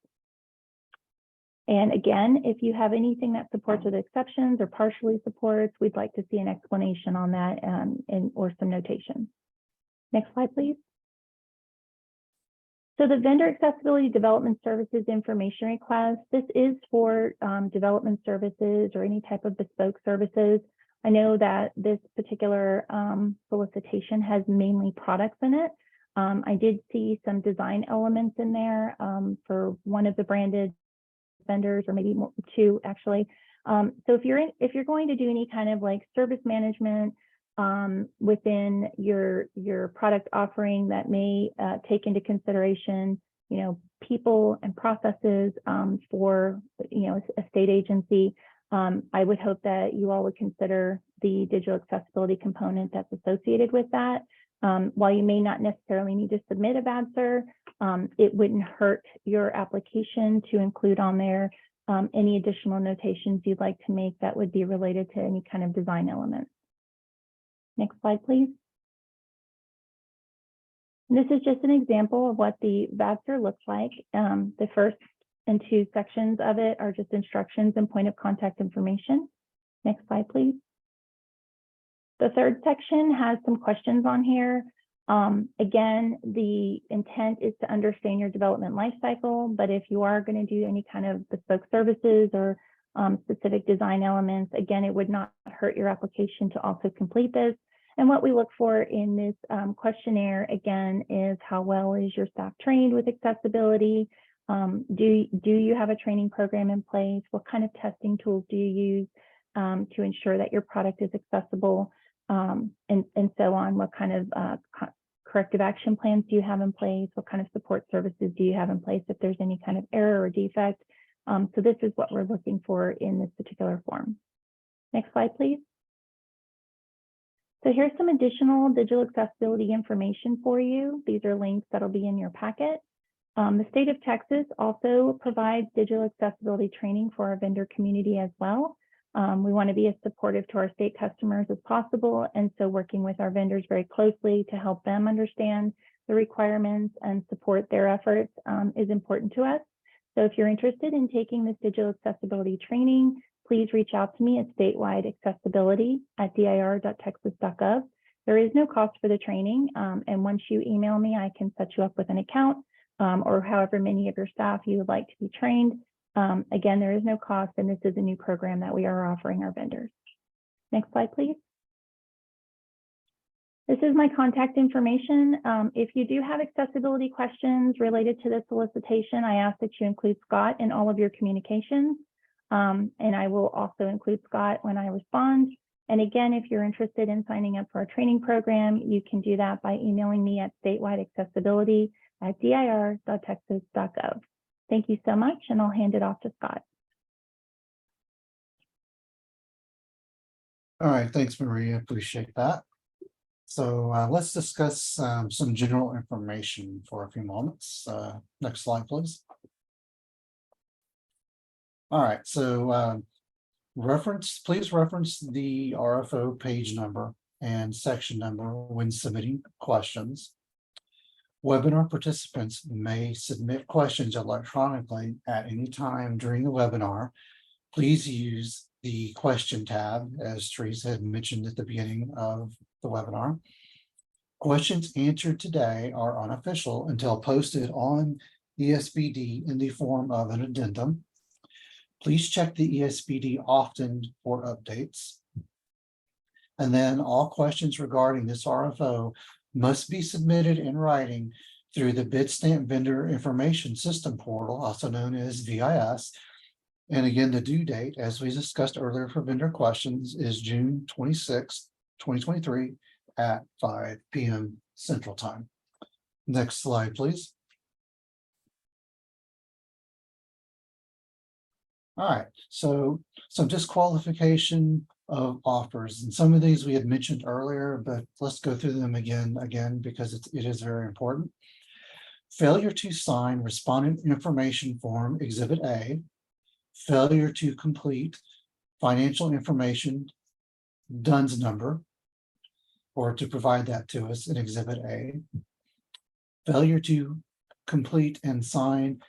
And again, if you have anything that supports with exceptions or partially supports, we'd like to see an explanation on that or some notation. Next slide, please. So the vendor accessibility development services information request, this is for development services or any type of bespoke services. I know that this particular solicitation has mainly products in it. I did see some design elements in there for one of the branded vendors, or maybe 2 actually. So if you're going to do any kind of like service management within your product offering that may take into consideration people and processes for, a state agency. I would hope that you all would consider the digital accessibility component that's associated with that. While you may not necessarily need to submit a VADSR, it wouldn't hurt your application to include on there any additional notations you'd like to make that would be related to any kind of design element. Next slide, please. And this is just an example of what the VADSR looks like. The first and two sections of it are just instructions and point of contact information. Next slide, please. The third section has some questions on here. Again, the intent is to understand your development life cycle, but if you are going to do any kind of bespoke services or specific design elements, again, it would not hurt your application to also complete this. And what we look for in this questionnaire, again, is how well is your staff trained with accessibility? Do you have a training program in place? What kind of testing tools do you use to ensure that your product is accessible? And so on. What kind of corrective action plans do you have in place? What kind of support services do you have in place if there's any kind of error or defect? So this is what we're looking for in this particular form. Next slide, please. So here's some additional digital accessibility information for you. These are links that'll be in your packet. The state of Texas also provides digital accessibility training for our vendor community as well. We want to be as supportive to our state customers as possible, and so working with our vendors very closely to help them understand the requirements and support their efforts is important to us. So if you're interested in taking this digital accessibility training, please reach out to me at statewide-accessibility@dir.texas.gov. There is no cost for the training, and once you email me, I can set you up with an account or however many of your staff you would like to be trained. Again, there is no cost, and this is a new program that we are offering our vendors. Next slide, please. This is my contact information. If you do have accessibility questions related to the solicitation, I ask that you include Scott in all of your communications. And I will also include Scott when I respond. And again, if you're interested in signing up for our training program, you can do that by emailing me at statewide-accessibility@dir.texas.gov. Thank you so much, and I'll hand it off to Scott. All right, thanks, Maria. Appreciate that. So let's discuss some general information for a few moments. Next slide, please. All right, so please reference the RFO page number and section number when submitting questions. Webinar participants may submit questions electronically at any time during the webinar. Please use the question tab, as Teresa had mentioned at the beginning of the webinar. Questions answered today are unofficial until posted on ESBD in the form of an addendum. Please check the ESBD often for updates. And then all questions regarding this RFO must be submitted in writing through the Bitstamp Vendor Information System portal, also known as VIS. And again, the due date, as we discussed earlier for vendor questions, is June 26, 2023 at 5 p.m. Central Time. Next slide, please. All right, so some disqualification of offers, and some of these we had mentioned earlier, but let's go through them again because it is very important. Failure to sign respondent information form Exhibit A, failure to complete financial information DUNS number, or to provide that to us in Exhibit A, failure to complete and sign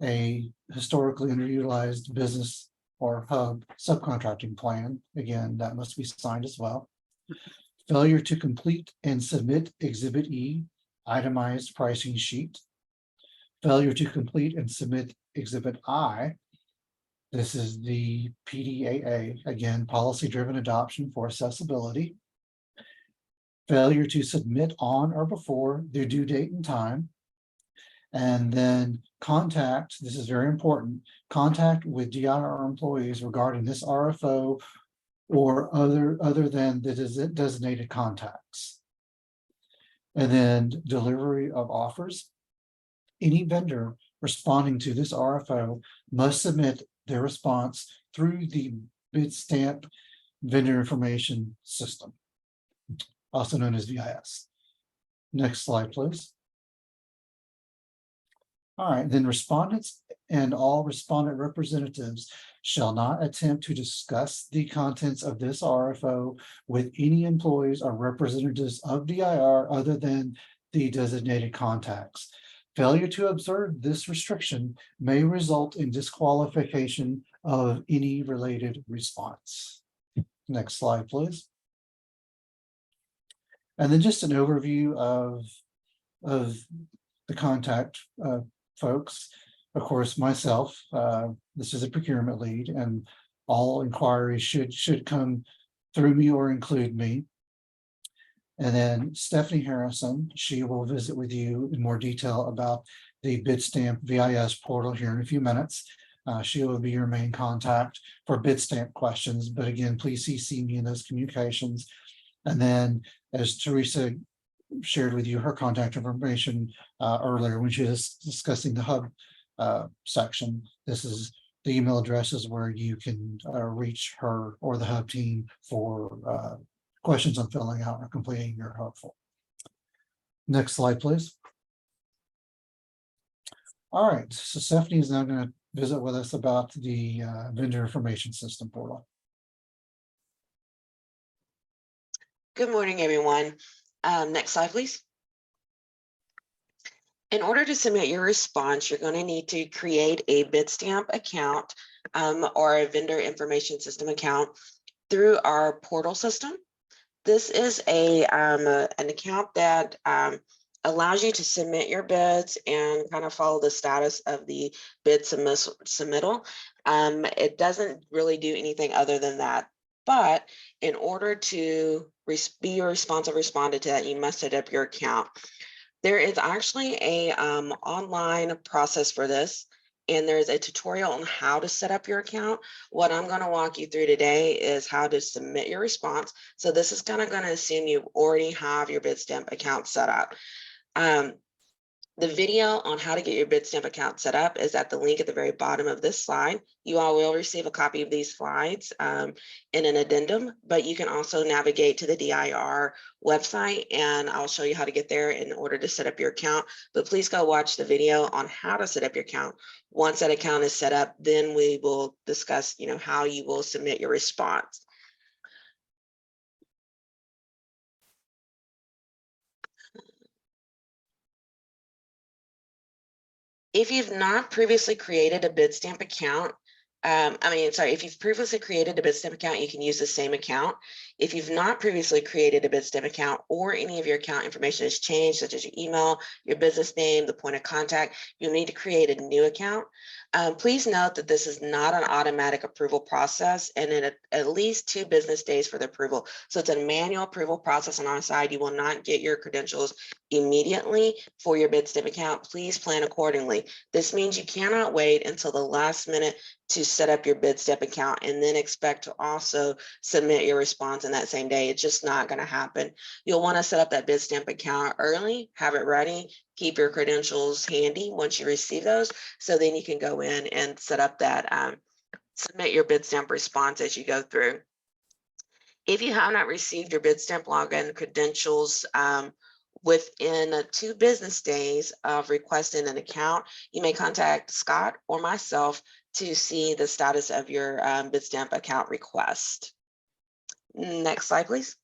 a historically underutilized business or hub subcontracting plan. Again, that must be signed as well. Failure to complete and submit Exhibit E, itemized pricing sheet. Failure to complete and submit Exhibit I. This is the PDAA, again, policy-driven adoption for accessibility. Failure to submit on or before their due date and time. And then contact, this is very important, contact with DIR employees regarding this RFO or other than the designated contacts. And then delivery of offers. Any vendor responding to this RFO must submit their response through the bid stamp vendor information system, also known as VIS. Next slide, please. All right, then respondents and all respondent representatives shall not attempt to discuss the contents of this RFO with any employees or representatives of DIR other than the designated contacts. Failure to observe this restriction may result in disqualification of any related response. Next slide, please. And then just an overview of the contact folks. Of course, myself, this is a procurement lead, and all inquiries should come through me or include me. And then Stephanie Harrison, she will visit with you in more detail about the Bidstamp VIS portal here in a few minutes. She will be your main contact for Bidstamp questions, but again, please CC me in those communications. And then, as Teresa shared with you her contact information earlier when she was discussing the hub section, this is the email addresses where you can reach her or the hub team for questions on filling out or completing your hub form. Next slide, please. All right, so Stephanie is now going to visit with us about the vendor information system portal. Good morning, everyone. Next slide, please. In order to submit your response, you're going to need to create a Bidstamp account or a vendor information system account through our portal system. This is an account that allows you to submit your bids and kind of follow the status of the bid submittal. It doesn't really do anything other than that. But in order to be a responsive respondent to that, you must set up your account. There is actually a online process for this, and there's a tutorial on how to set up your account. What I'm going to walk you through today is how to submit your response. So this is kind of going to assume you already have your Bidstamp account set up. The video on how to get your Bidstamp account set up is at the link at the very bottom of this slide. You all will receive a copy of these slides in an addendum, but you can also navigate to the DIR website, and I'll show you how to get there in order to set up your account. But please go watch the video on how to set up your account. Once that account is set up, then we will discuss, how you will submit your response. If you've not previously created a Bidstamp account, if you've previously created a Bidstamp account, you can use the same account. If you've not previously created a Bidstamp account or any of your account information has changed, such as your email, your business name, the point of contact, you'll need to create a new account. Please note that this is not an automatic approval process, and in at least 2 business days for the approval. So it's a manual approval process on our side. You will not get your credentials immediately for your Bidstamp account. Please plan accordingly. This means you cannot wait until the last minute to set up your Bidstamp account and then expect to also submit your response in that same day. It's just not going to happen. You'll want to set up that Bidstamp account early, have it ready, keep your credentials handy once you receive those, so then you can go in and set up that, submit your Bidstamp response as you go through. If you have not received your Bidstamp login credentials within 2 business days of requesting an account, you may contact Scott or myself to see the status of your Bidstamp account request. Next slide, please.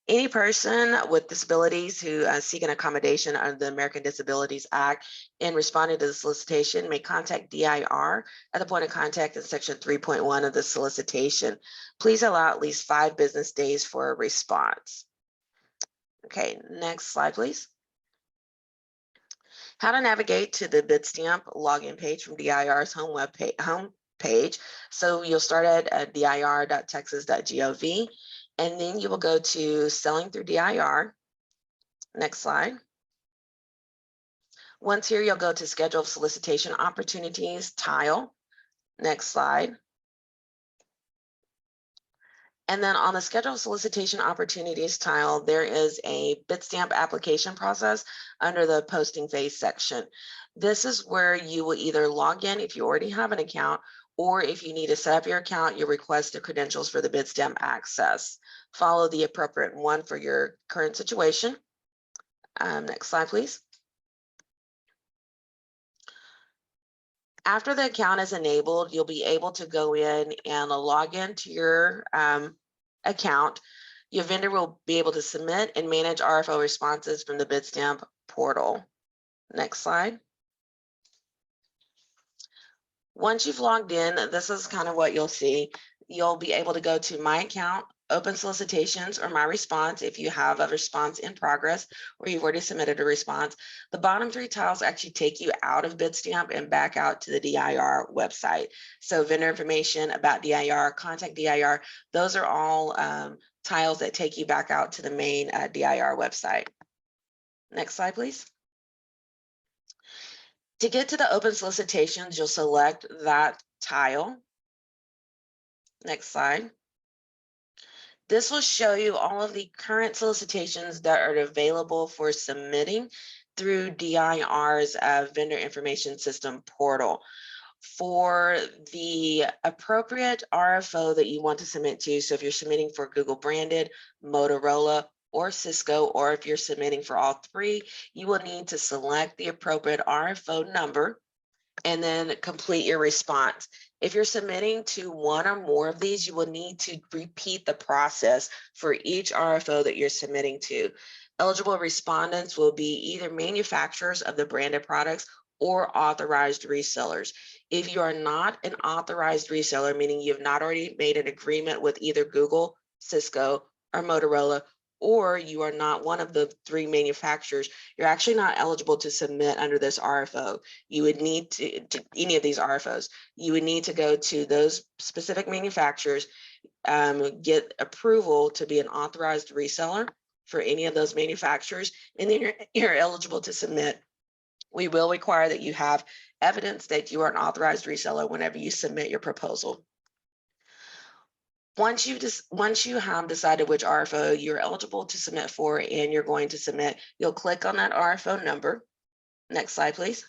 Any person with disabilities who seek an accommodation under the American Disabilities Act in responding to the solicitation may contact DIR at the point of contact in section 3.1 of the solicitation. Please allow at least 5 business days for a response. Okay, next slide, please. How to navigate to the Bidstamp login page from DIR's home page. So you'll start at dir.texas.gov, and then you will go to Selling through DIR. Next slide. Once here, you'll go to Schedule Solicitation Opportunities tile. Next slide. And then on the schedule solicitation opportunities tile, there is a Bitstamp application process under the posting phase section. This is where you will either log in if you already have an account, or if you need to set up your account, you request the credentials for the Bitstamp access. Follow the appropriate one for your current situation. Next slide, please. After the account is enabled, you'll be able to go in and log into your account. Your vendor will be able to submit and manage RFO responses from the Bitstamp portal. Next slide. Once you've logged in, this is kind of what you'll see. You'll be able to go to My Account, Open Solicitations, or My Response if you have a response in progress or you've already submitted a response. The bottom three tiles actually take you out of Bitstamp and back out to the DIR website. So vendor information, about DIR, contact DIR, those are all tiles that take you back out to the main DIR website. Next slide, please. To get to the open solicitations, you'll select that tile. Next slide. This will show you all of the current solicitations that are available for submitting through DIR's vendor information system portal. For the appropriate RFO that you want to submit to, so if you're submitting for Google branded, Motorola, or Cisco, or if you're submitting for all three, you will need to select the appropriate RFO number and then complete your response. If you're submitting to one or more of these, you will need to repeat the process for each RFO that you're submitting to. Eligible respondents will be either manufacturers of the branded products or authorized resellers. If you are not an authorized reseller, meaning you have not already made an agreement with either Google, Cisco, or Motorola, or you are not one of the three manufacturers, you're actually not eligible to submit under this RFO. You would need to any of these RFOs, you would need to go to those specific manufacturers, get approval to be an authorized reseller for any of those manufacturers, and then you're eligible to submit. We will require that you have evidence that you are an authorized reseller whenever you submit your proposal. Once you have decided which RFO you're eligible to submit for and you're going to submit, you'll click on that RFO number. Next slide, please.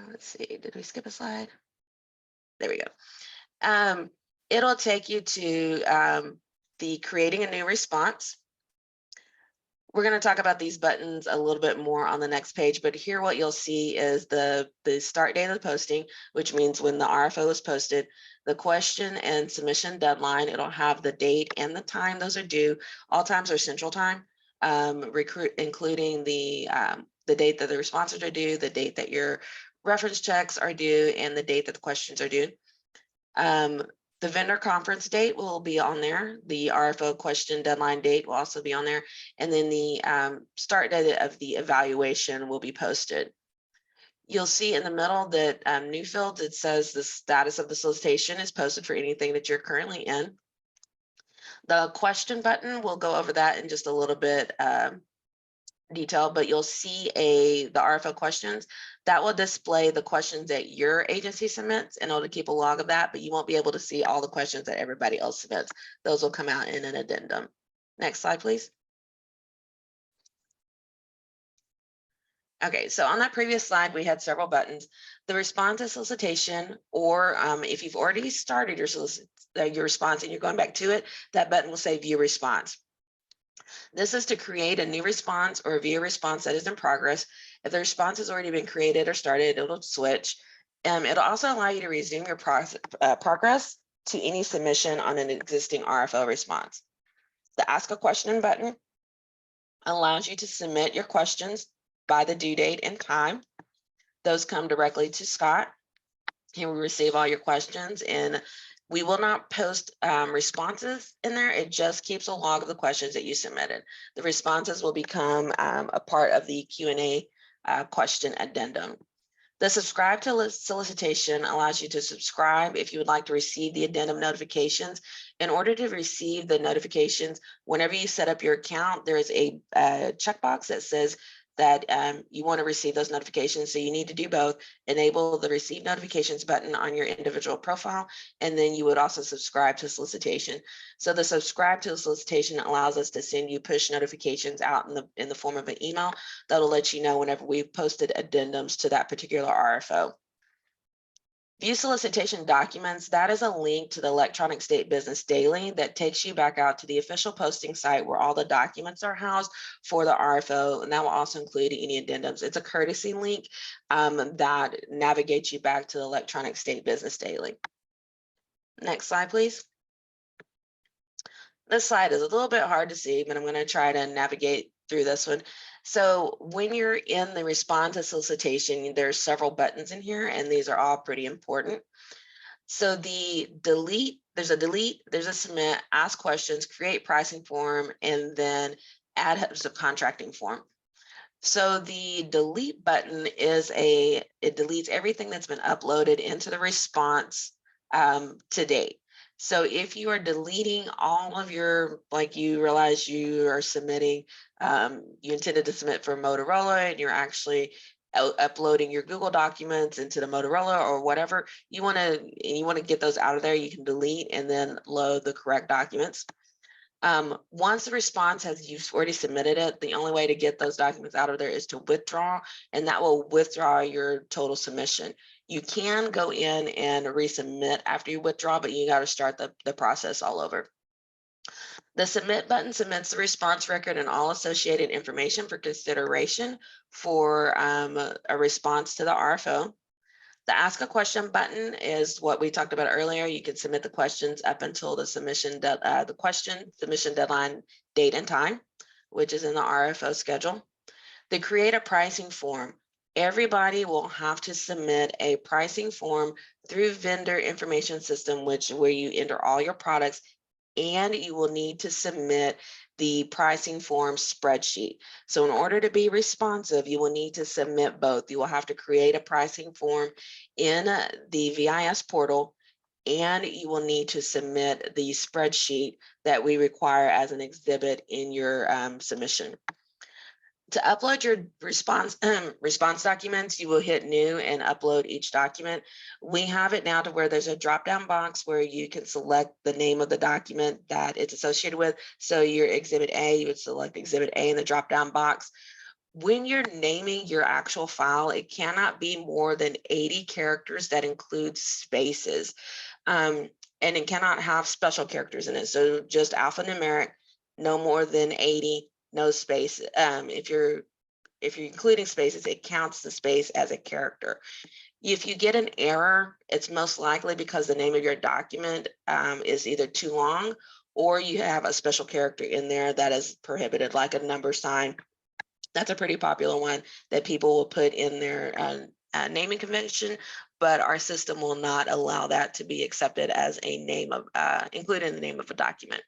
Let's see, did we skip a slide? There we go. It'll take you to the creating a new response. We're going to talk about these buttons a little bit more on the next page, but here what you'll see is the start date of the posting, which means when the RFO is posted, the question and submission deadline. It'll have the date and the time those are due. All times are Central Time, including the date that the responses are due, the date that your reference checks are due, and the date that the questions are due. The vendor conference date will be on there. The RFO question deadline date will also be on there. And then the start date of the evaluation will be posted. You'll see in the middle that new fields, it says the status of the solicitation is posted for anything that you're currently in. The question button, we'll go over that in just a little bit detail, but you'll see the RFO questions that will display the questions that your agency submits in order to keep a log of that, but you won't be able to see all the questions that everybody else submits. Those will come out in an addendum. Next slide, please. Okay, so on that previous slide, we had several buttons. The response to solicitation, or if you've already started your response and you're going back to it, that button will say view response. This is to create a new response or view a response that is in progress. If the response has already been created or started, it'll switch. It'll also allow you to resume your progress to any submission on an existing RFO response. The Ask a Question button allows you to submit your questions by the due date and time. Those come directly to Scott. He will receive all your questions, and we will not post responses in there. It just keeps a log of the questions that you submitted. The responses will become a part of the Q&A question addendum. The subscribe to solicitation allows you to subscribe if you would like to receive the addendum notifications. In order to receive the notifications, whenever you set up your account, there is a checkbox that says that you want to receive those notifications. So you need to do both. Enable the receive notifications button on your individual profile, and then you would also subscribe to solicitation. So the subscribe to solicitation allows us to send you push notifications out in the form of an email that'll let you know whenever we've posted addendums to that particular RFO. View solicitation documents, that is a link to the electronic state business daily that takes you back out to the official posting site where all the documents are housed for the RFO, and that will also include any addendums. It's a courtesy link that navigates you back to the electronic state business daily. Next slide, please. This slide is a little bit hard to see, but I'm going to try to navigate through this one. So when you're in the respond to solicitation, there's several buttons in here, and these are all pretty important. So the delete, there's a submit, ask questions, create pricing form, and then add hubs of contracting form. So the delete button is it deletes everything that's been uploaded into the response to date. So if you are deleting all of your, like you realize you are submitting, you intended to submit for Motorola and you're actually uploading your Google documents into the Motorola or whatever, you want to get those out of there, you can delete and then load the correct documents. Once the response you've already submitted it, the only way to get those documents out of there is to withdraw, and that will withdraw your total submission. You can go in and resubmit after you withdraw, but you got to start the process all over. The submit button submits the response record and all associated information for consideration for a response to the RFO. The ask a question button is what we talked about earlier. You can submit the questions up until the submission deadline date and time, which is in the RFO schedule. The create a pricing form. Everybody will have to submit a pricing form through vendor information system, where you enter all your products, and you will need to submit the pricing form spreadsheet. So in order to be responsive, you will need to submit both. You will have to create a pricing form in the VIS portal, and you will need to submit the spreadsheet that we require as an exhibit in your submission. To upload your response documents, you will hit new and upload each document. We have it now to where there's a drop-down box where you can select the name of the document that it's associated with. So your exhibit A, you would select exhibit A in the drop-down box. When you're naming your actual file, it cannot be more than 80 characters that include spaces. And it cannot have special characters in it. So just alphanumeric, no more than 80. No space. If you're including spaces, it counts the space as a character. If you get an error, it's most likely because the name of your document is either too long, or you have a special character in there that is prohibited, like a number sign. That's a pretty popular one that people will put in their naming convention, but our system will not allow that to be accepted as a name of included in the name of a document.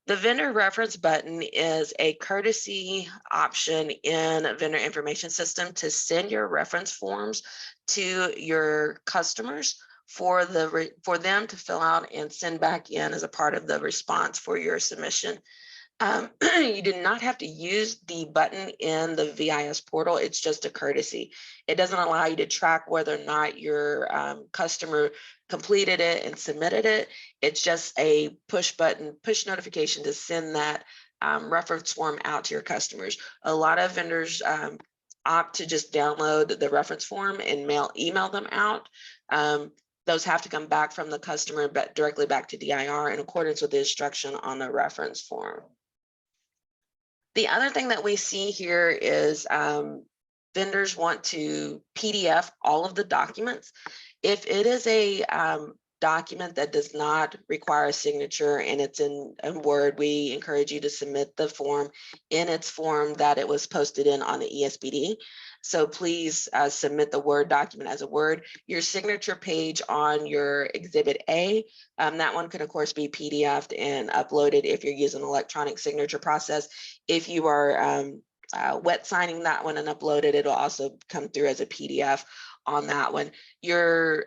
The vendor reference button is a courtesy option in vendor information system to send your reference forms to your customers for them to fill out and send back in as a part of the response for your submission. You do not have to use the button in the VIS portal. It's just a courtesy. It doesn't allow you to track whether or not your customer completed it and submitted it. It's just a push notification to send that reference form out to your customers. A lot of vendors opt to just download the reference form and email them out. Those have to come back from the customer, but directly back to DIR in accordance with the instruction on the reference form. The other thing that we see here is vendors want to PDF all of the documents. If it is a document that does not require a signature and it's in Word, we encourage you to submit the form in its form that it was posted in on the ESPD. So please submit the Word document as a Word. Your signature page on your Exhibit A, that one can of course be PDF'd and uploaded if you're using electronic signature process. If you are wet signing that one and upload it, it'll also come through as a PDF. on that one. Your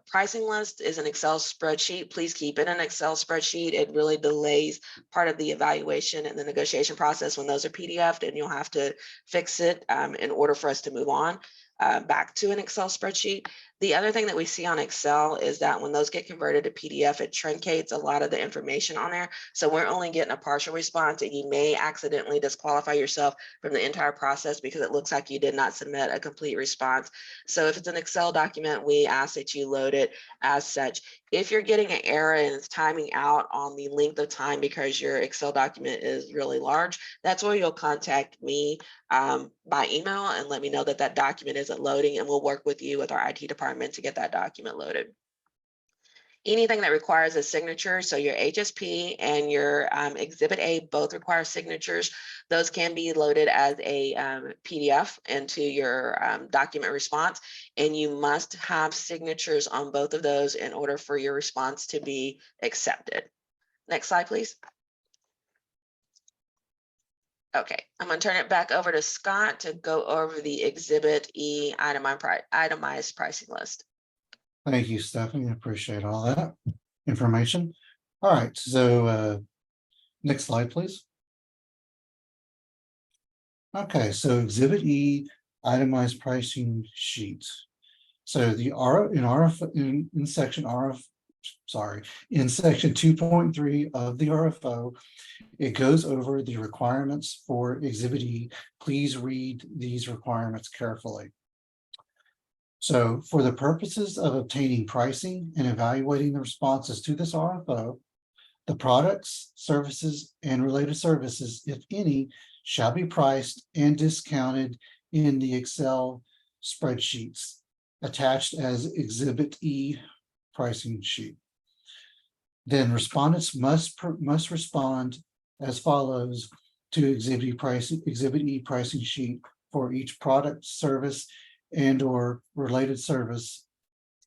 pricing list is an Excel spreadsheet. Please keep it an Excel spreadsheet. It really delays part of the evaluation and the negotiation process when those are PDF'd, and you'll have to fix it in order for us to move on back to an Excel spreadsheet. The other thing that we see on Excel is that when those get converted to PDF, it truncates a lot of the information on there. So we're only getting a partial response, and you may accidentally disqualify yourself from the entire process because it looks like you did not submit a complete response. So if it's an Excel document, we ask that you load it as such. If you're getting an error and it's timing out on the length of time because your Excel document is really large, that's where you'll contact me by email and let me know that that document isn't loading, and we'll work with you with our IT department to get that document loaded. Anything that requires a signature, so your HSP and your Exhibit A both require signatures. Those can be loaded as a PDF into your document response, and you must have signatures on both of those in order for your response to be accepted. Next slide, please. Okay, I'm going to turn it back over to Scott to go over the Exhibit E itemized pricing list. Thank you, Stephanie. I appreciate all that information. All right, so next slide, please. Okay, so Exhibit E, itemized pricing sheets. So the in section 2.3 of the RFO, it goes over the requirements for Exhibit E. Please read these requirements carefully. So for the purposes of obtaining pricing and evaluating the responses to this RFO, the products, services, and related services, if any, shall be priced and discounted in the Excel spreadsheets attached as Exhibit E pricing sheet. Then respondents must respond as follows to Exhibit E pricing sheet for each product, service, and or related service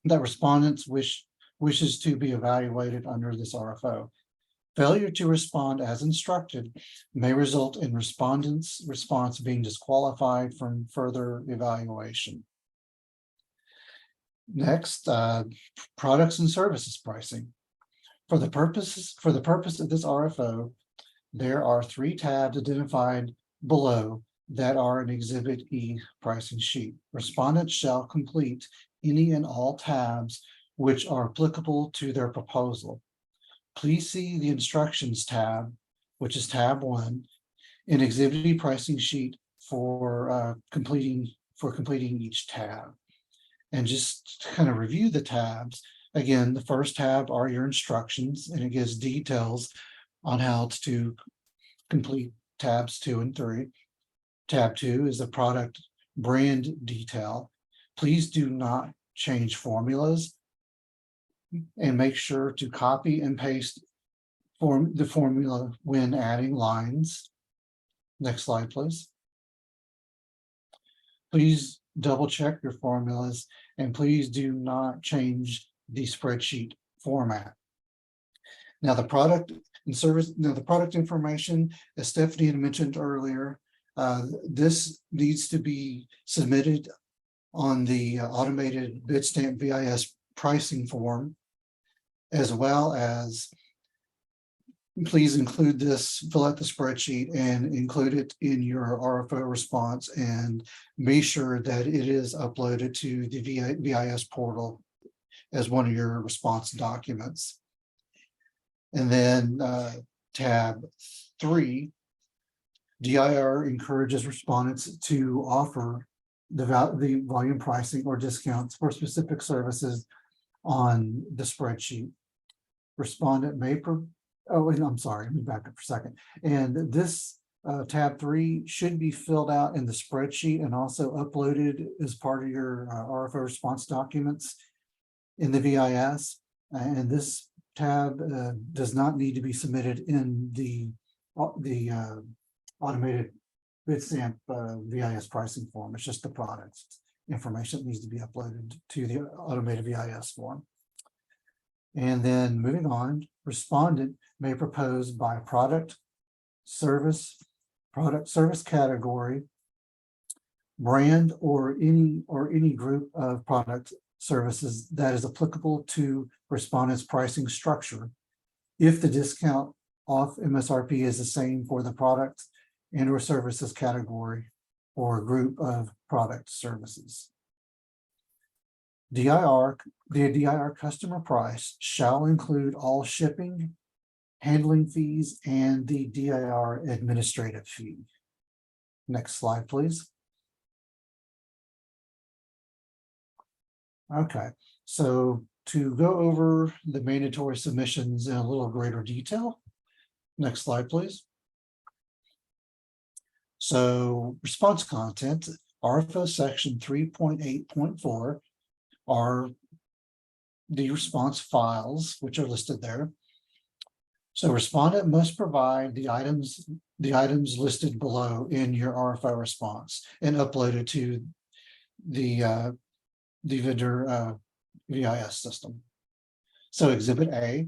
that respondents wishes to be evaluated under this RFO. Failure to respond as instructed may result in respondents' response being disqualified from further evaluation. Next, products and services pricing. For the purpose of this RFO, there are 3 tabs identified below that are an Exhibit E pricing sheet. Respondents shall complete any and all tabs which are applicable to their proposal. Please see the instructions tab, which is tab 1, in Exhibit E pricing sheet for completing each tab. And just to kind of review the tabs, again, the first tab are your instructions, and it gives details on how to complete tabs 2 and 3. Tab 2 is the product brand detail. Please do not change formulas, and make sure to copy and paste the formula when adding lines. Next slide, please. Please double check your formulas, and please do not change the spreadsheet format. Now the product and service, the product information, as Stephanie had mentioned earlier, this needs to be submitted on the automated bid stamp VIS pricing form, as well as please include this, fill out the spreadsheet and include it in your RFO response, and be sure that it is uploaded to the VIS portal as one of your response documents. And then tab 3, DIR encourages respondents to offer the volume pricing or discounts for specific services on the spreadsheet. Respondent may I'm sorry, let me back up for a second. And this tab 3 should be filled out in the spreadsheet and also uploaded as part of your RFO response documents in the VIS. And this tab does not need to be submitted in the automated bid stamp VIS pricing form. It's just the products information that needs to be uploaded to the automated VIS form. And then moving on, respondent may propose by product service category, brand or any group of product services that is applicable to respondent's pricing structure if the discount off MSRP is the same for the product and or services category or group of product services. The DIR customer price shall include all shipping, handling fees, and the DIR administrative fee. Next slide, please. Okay, so to go over the mandatory submissions in a little greater detail. Next slide, please. So response content, RFO section 3.8.4 are the response files, which are listed there. So respondent must provide the items listed below in your RFO response and upload it to the vendor VIS system. So Exhibit A,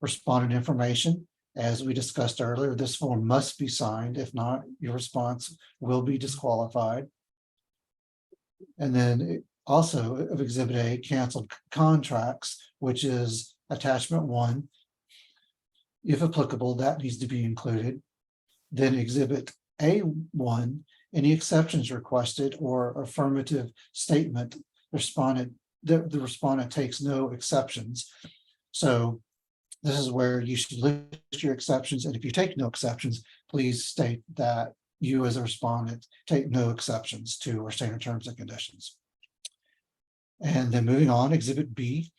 respondent information. As we discussed earlier, this form must be signed. If not, your response will be disqualified. And then also of Exhibit A, canceled contracts, which is attachment 1. If applicable, that needs to be included. Then Exhibit A1, any exceptions requested or affirmative statement, the respondent takes no exceptions. So this is where you should list your exceptions, and if you take no exceptions, please state that you as a respondent take no exceptions to our standard terms and conditions. And then moving on, Exhibit B,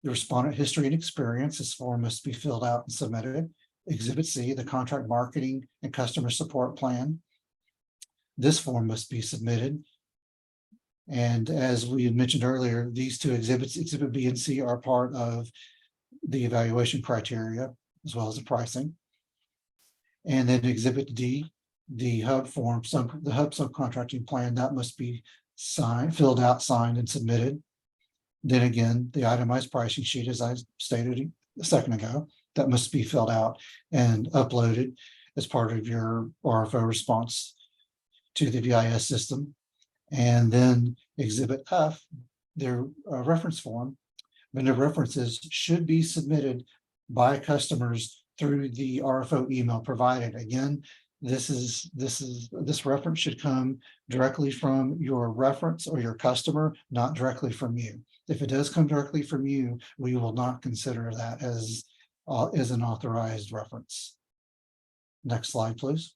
the respondent history and experience. This form must be filled out and submitted. Exhibit C, the contract marketing and customer support plan. This form must be submitted. And as we had mentioned earlier, these two exhibits, Exhibit B and C, are part of the evaluation criteria as well as the pricing. And then Exhibit D, the hub form, the hub subcontracting plan, that must be filled out, signed, and submitted. Then again, the itemized pricing sheet, as I stated a second ago, that must be filled out and uploaded as part of your RFO response to the VIS system. And then Exhibit F, their reference form. Vendor references should be submitted by customers through the RFO email provided. Again, this reference should come directly from your reference or your customer, not directly from you. If it does come directly from you, we will not consider that as an authorized reference. Next slide, please.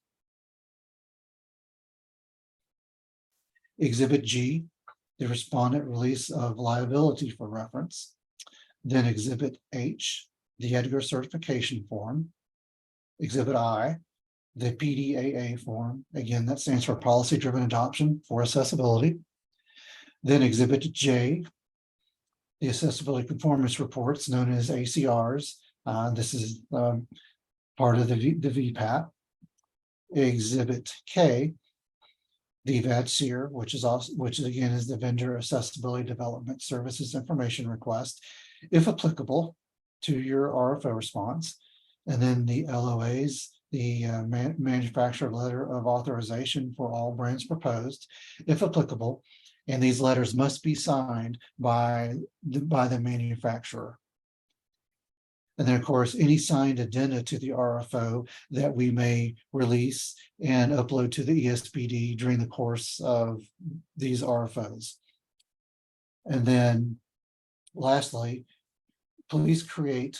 Exhibit G, the respondent release of liability for reference. Then Exhibit H, the Edgar certification form. Exhibit I, the PDAA form. Again, that stands for Policy Driven Adoption for Accessibility. Then Exhibit J, the Accessibility Conformance Reports, known as ACRs. This is part of the VPAT. Exhibit K, the VADSEER, which again is the Vendor Accessibility Development Services Information Request, if applicable to your RFO response. And then the LOAs, the Manufacturer Letter of Authorization for all brands proposed, if applicable. And these letters must be signed by the manufacturer. And then, of course, any signed addenda to the RFO that we may release and upload to the ESPD during the course of these RFOs. And then lastly, please create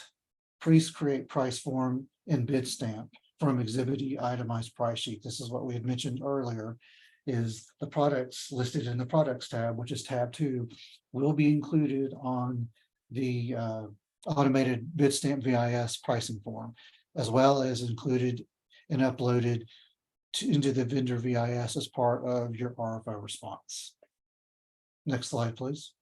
price form and bid stamp from Exhibit E itemized price sheet. This is what we had mentioned earlier, is the products listed in the products tab, which is tab 2, will be included on the automated bid stamp VIS pricing form, as well as included and uploaded into the vendor VIS as part of your RFO response. Next slide, please.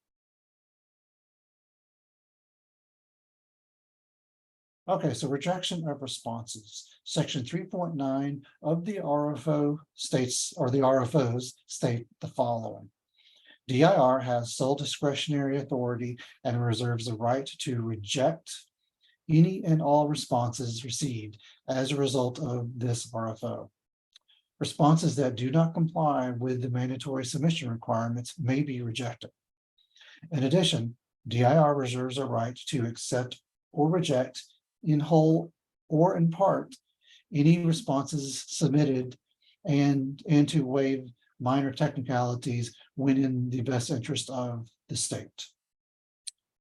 Okay, so rejection of responses. Section 3.9 of the RFO states, or the RFOs state the following. DIR has sole discretionary authority and reserves the right to reject any and all responses received as a result of this RFO. Responses that do not comply with the mandatory submission requirements may be rejected. In addition, DIR reserves a right to accept or reject in whole or in part any responses submitted and to waive minor technicalities when in the best interest of the state.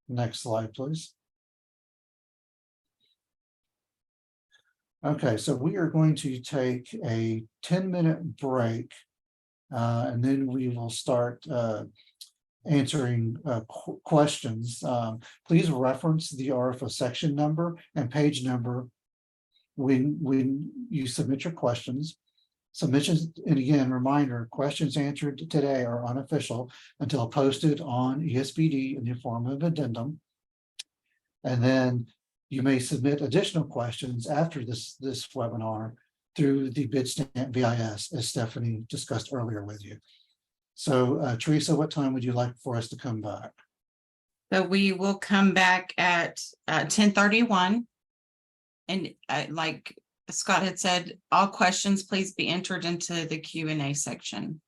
Next slide, please. Okay, so we are going to take a 10-minute break, and then we will start answering questions. Please reference the RFO section number and page number when you submit your questions. Submissions, and again, reminder, questions answered today are unofficial until posted on ESPD in the form of addendum. And then you may submit additional questions after this webinar through the Bidstamp VIS, as Stephanie discussed earlier with you. So Teresa, what time would you like for us to come back? So we will come back at 10:31. And like Scott had said, all questions please be entered into the Q&A section.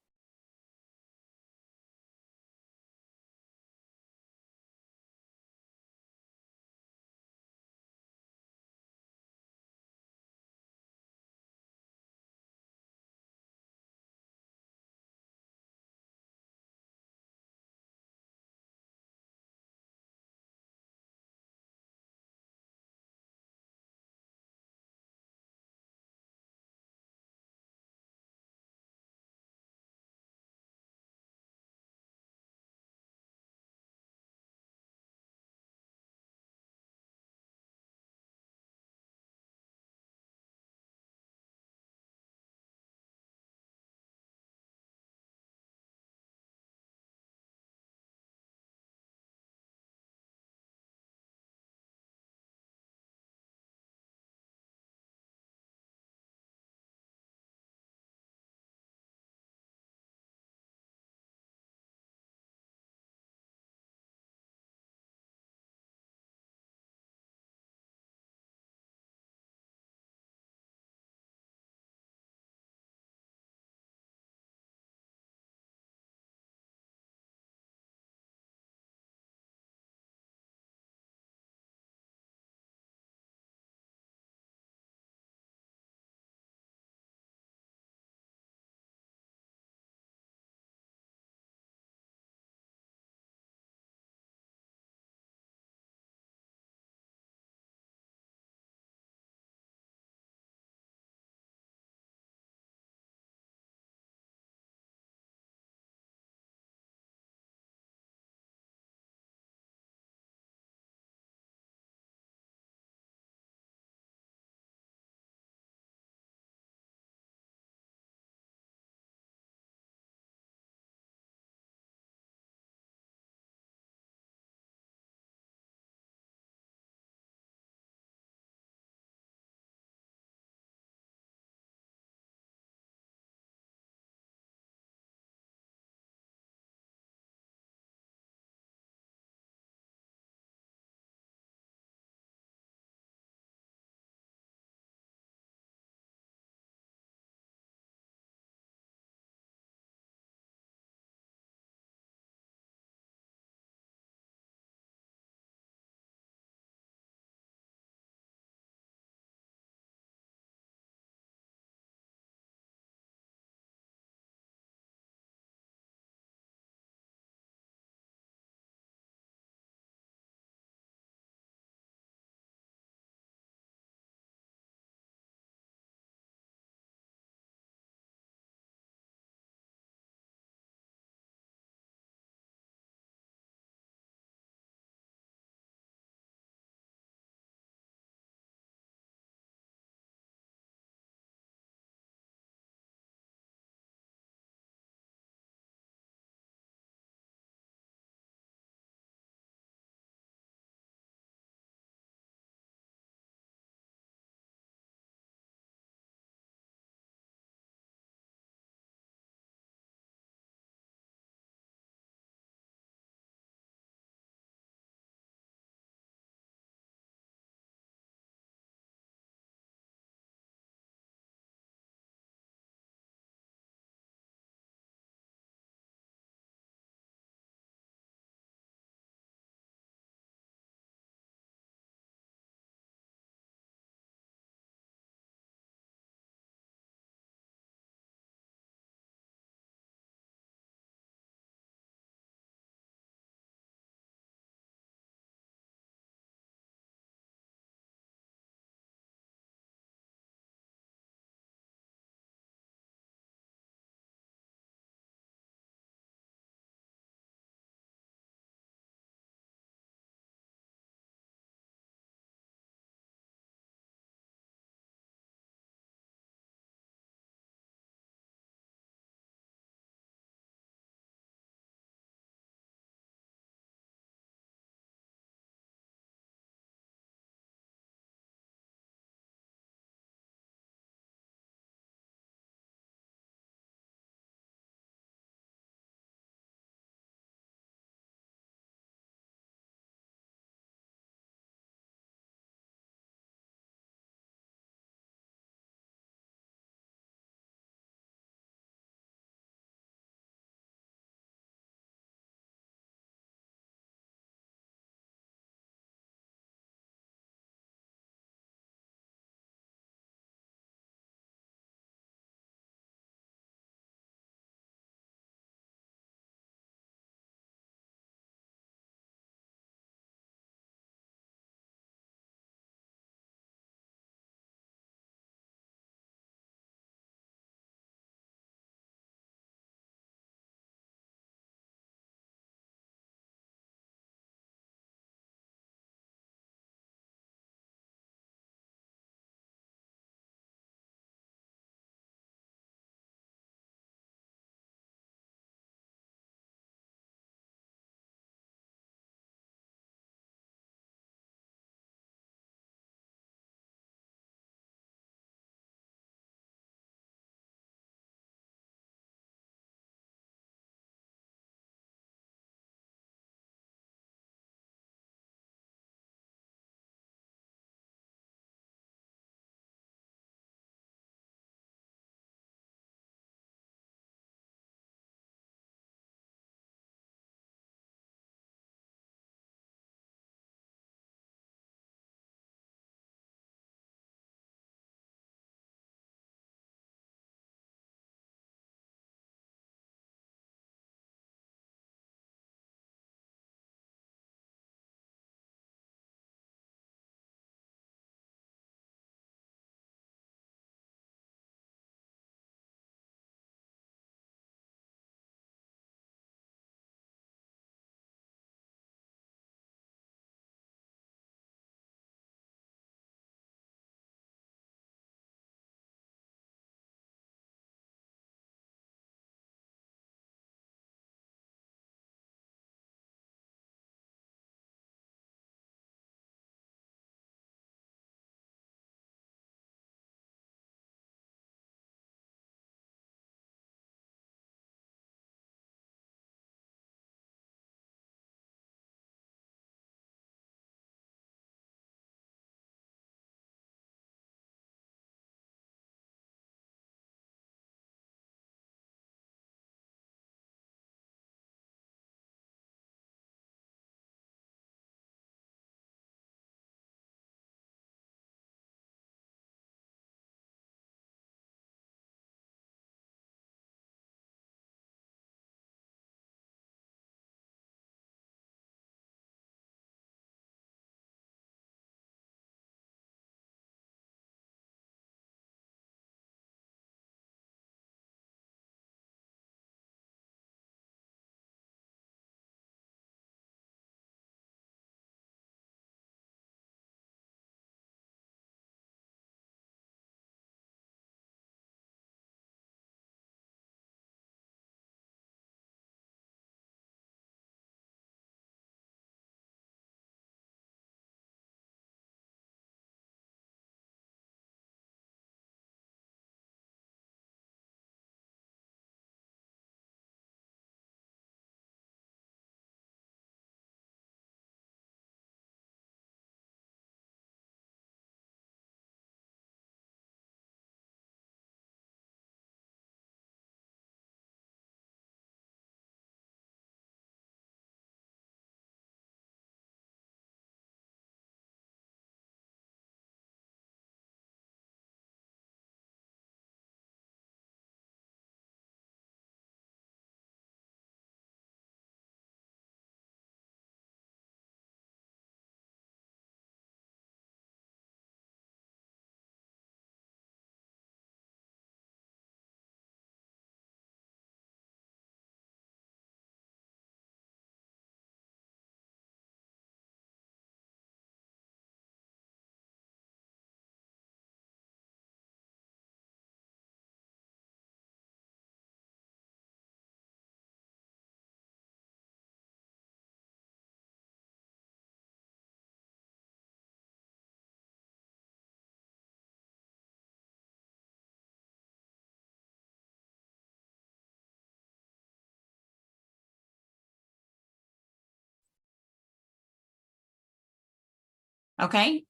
Okay.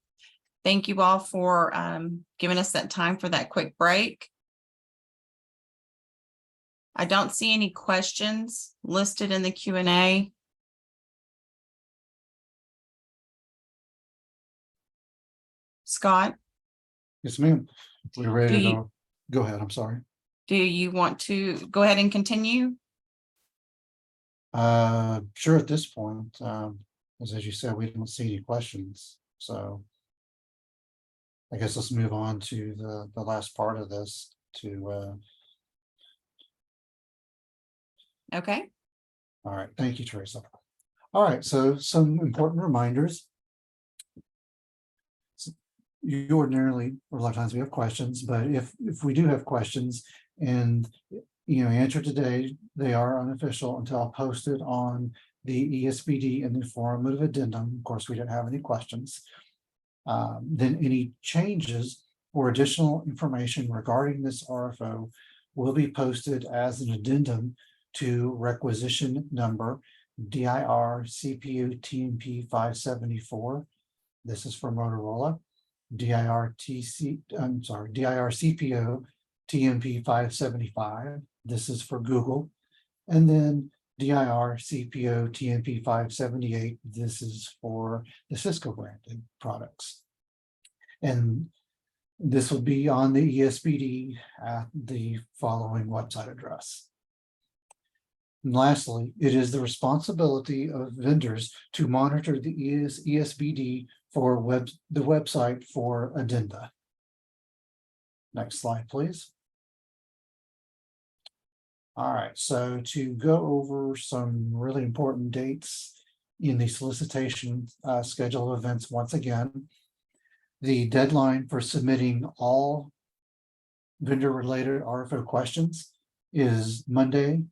Thank you all for giving us that time for that quick break. I don't see any questions listed in the Q&A. Scott, Yes, ma'am. We're ready Do you- to go ahead. I'm sorry. do you want to go ahead and continue? Sure, at this point, as you said, we don't see any questions, so I guess let's move on to the last part of this to, Okay. all right, thank you, Teresa. All right, so some important reminders. You ordinarily, or a lot of times we have questions, but if we do have questions and answer today, they are unofficial until posted on the ESBD in the form of addendum. Of course, we didn't have any questions. Then any changes or additional information regarding this RFO will be posted as an addendum to requisition number DIR-CPO-TMP-574. This is for Motorola. DIR-CPO-TMP-575. This is for Google. And then DIR-CPO-TMP-578. This is for the Cisco branded products. And this will be on the ESBD at the following website address. And lastly, it is the responsibility of vendors to monitor the ESBD for the website for addenda. Next slide, please. All right, so to go over some really important dates in the solicitation schedule of events once again, the deadline for submitting all vendor-related RFO questions is Monday,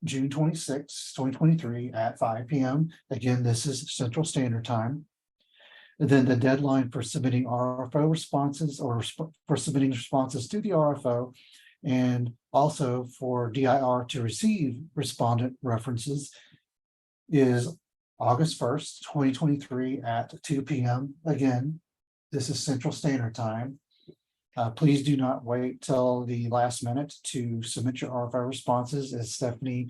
June 26, 2023 at 5 p.m. Again, this is Central Standard Time. And then the deadline for submitting RFO responses or for submitting responses to the RFO and also for DIR to receive respondent references is August 1st, 2023 at 2 p.m. Again, this is Central Standard Time. Please do not wait till the last minute to submit your RFO responses, as Stephanie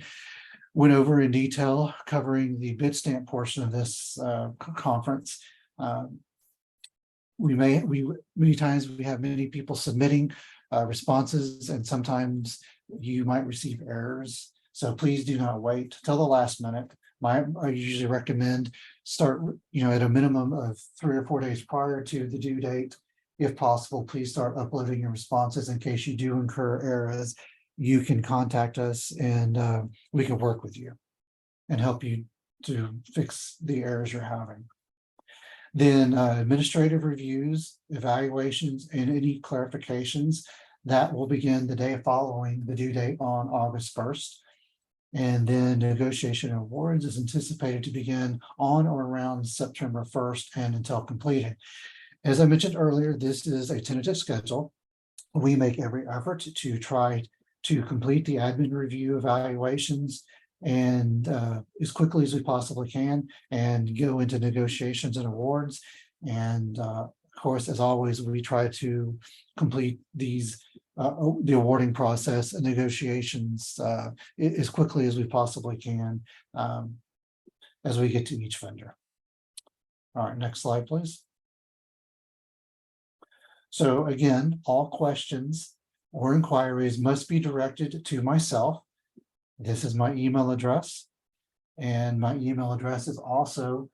went over in detail covering the bid stamp portion of this conference. Many times we have many people submitting responses, and sometimes you might receive errors. So please do not wait till the last minute. I usually recommend start, at a minimum of 3 or 4 days prior to the due date. If possible, please start uploading your responses in case you do incur errors. You can contact us and we can work with you and help you to fix the errors you're having. Then administrative reviews, evaluations, and any clarifications that will begin the day following the due date on August 1st. And then negotiation awards is anticipated to begin on or around September 1st and until completed. As I mentioned earlier, this is a tentative schedule. We make every effort to try to complete the admin review evaluations and as quickly as we possibly can and go into negotiations and awards. And of course, as always, we try to complete these the awarding process and negotiations as quickly as we possibly can as we get to each vendor. All right, next slide, please. So again, all questions or inquiries must be directed to myself. This is my email address, and my email address is also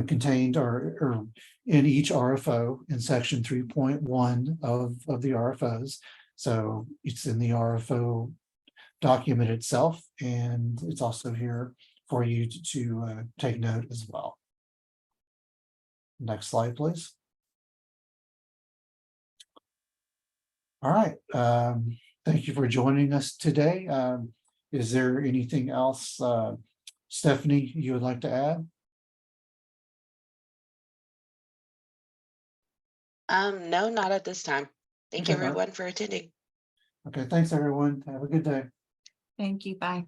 contained or in each RFO in section 3.1 of the RFOs. So it's in the RFO document itself, and it's also here for you to take note as well. Next slide, please. All right. Thank you for joining us today. Is there anything else, Stephanie, you would like to add? No, not at this time. Thank you Okay, everyone for attending. Okay, thanks everyone. Have a good day. Thank you. Bye.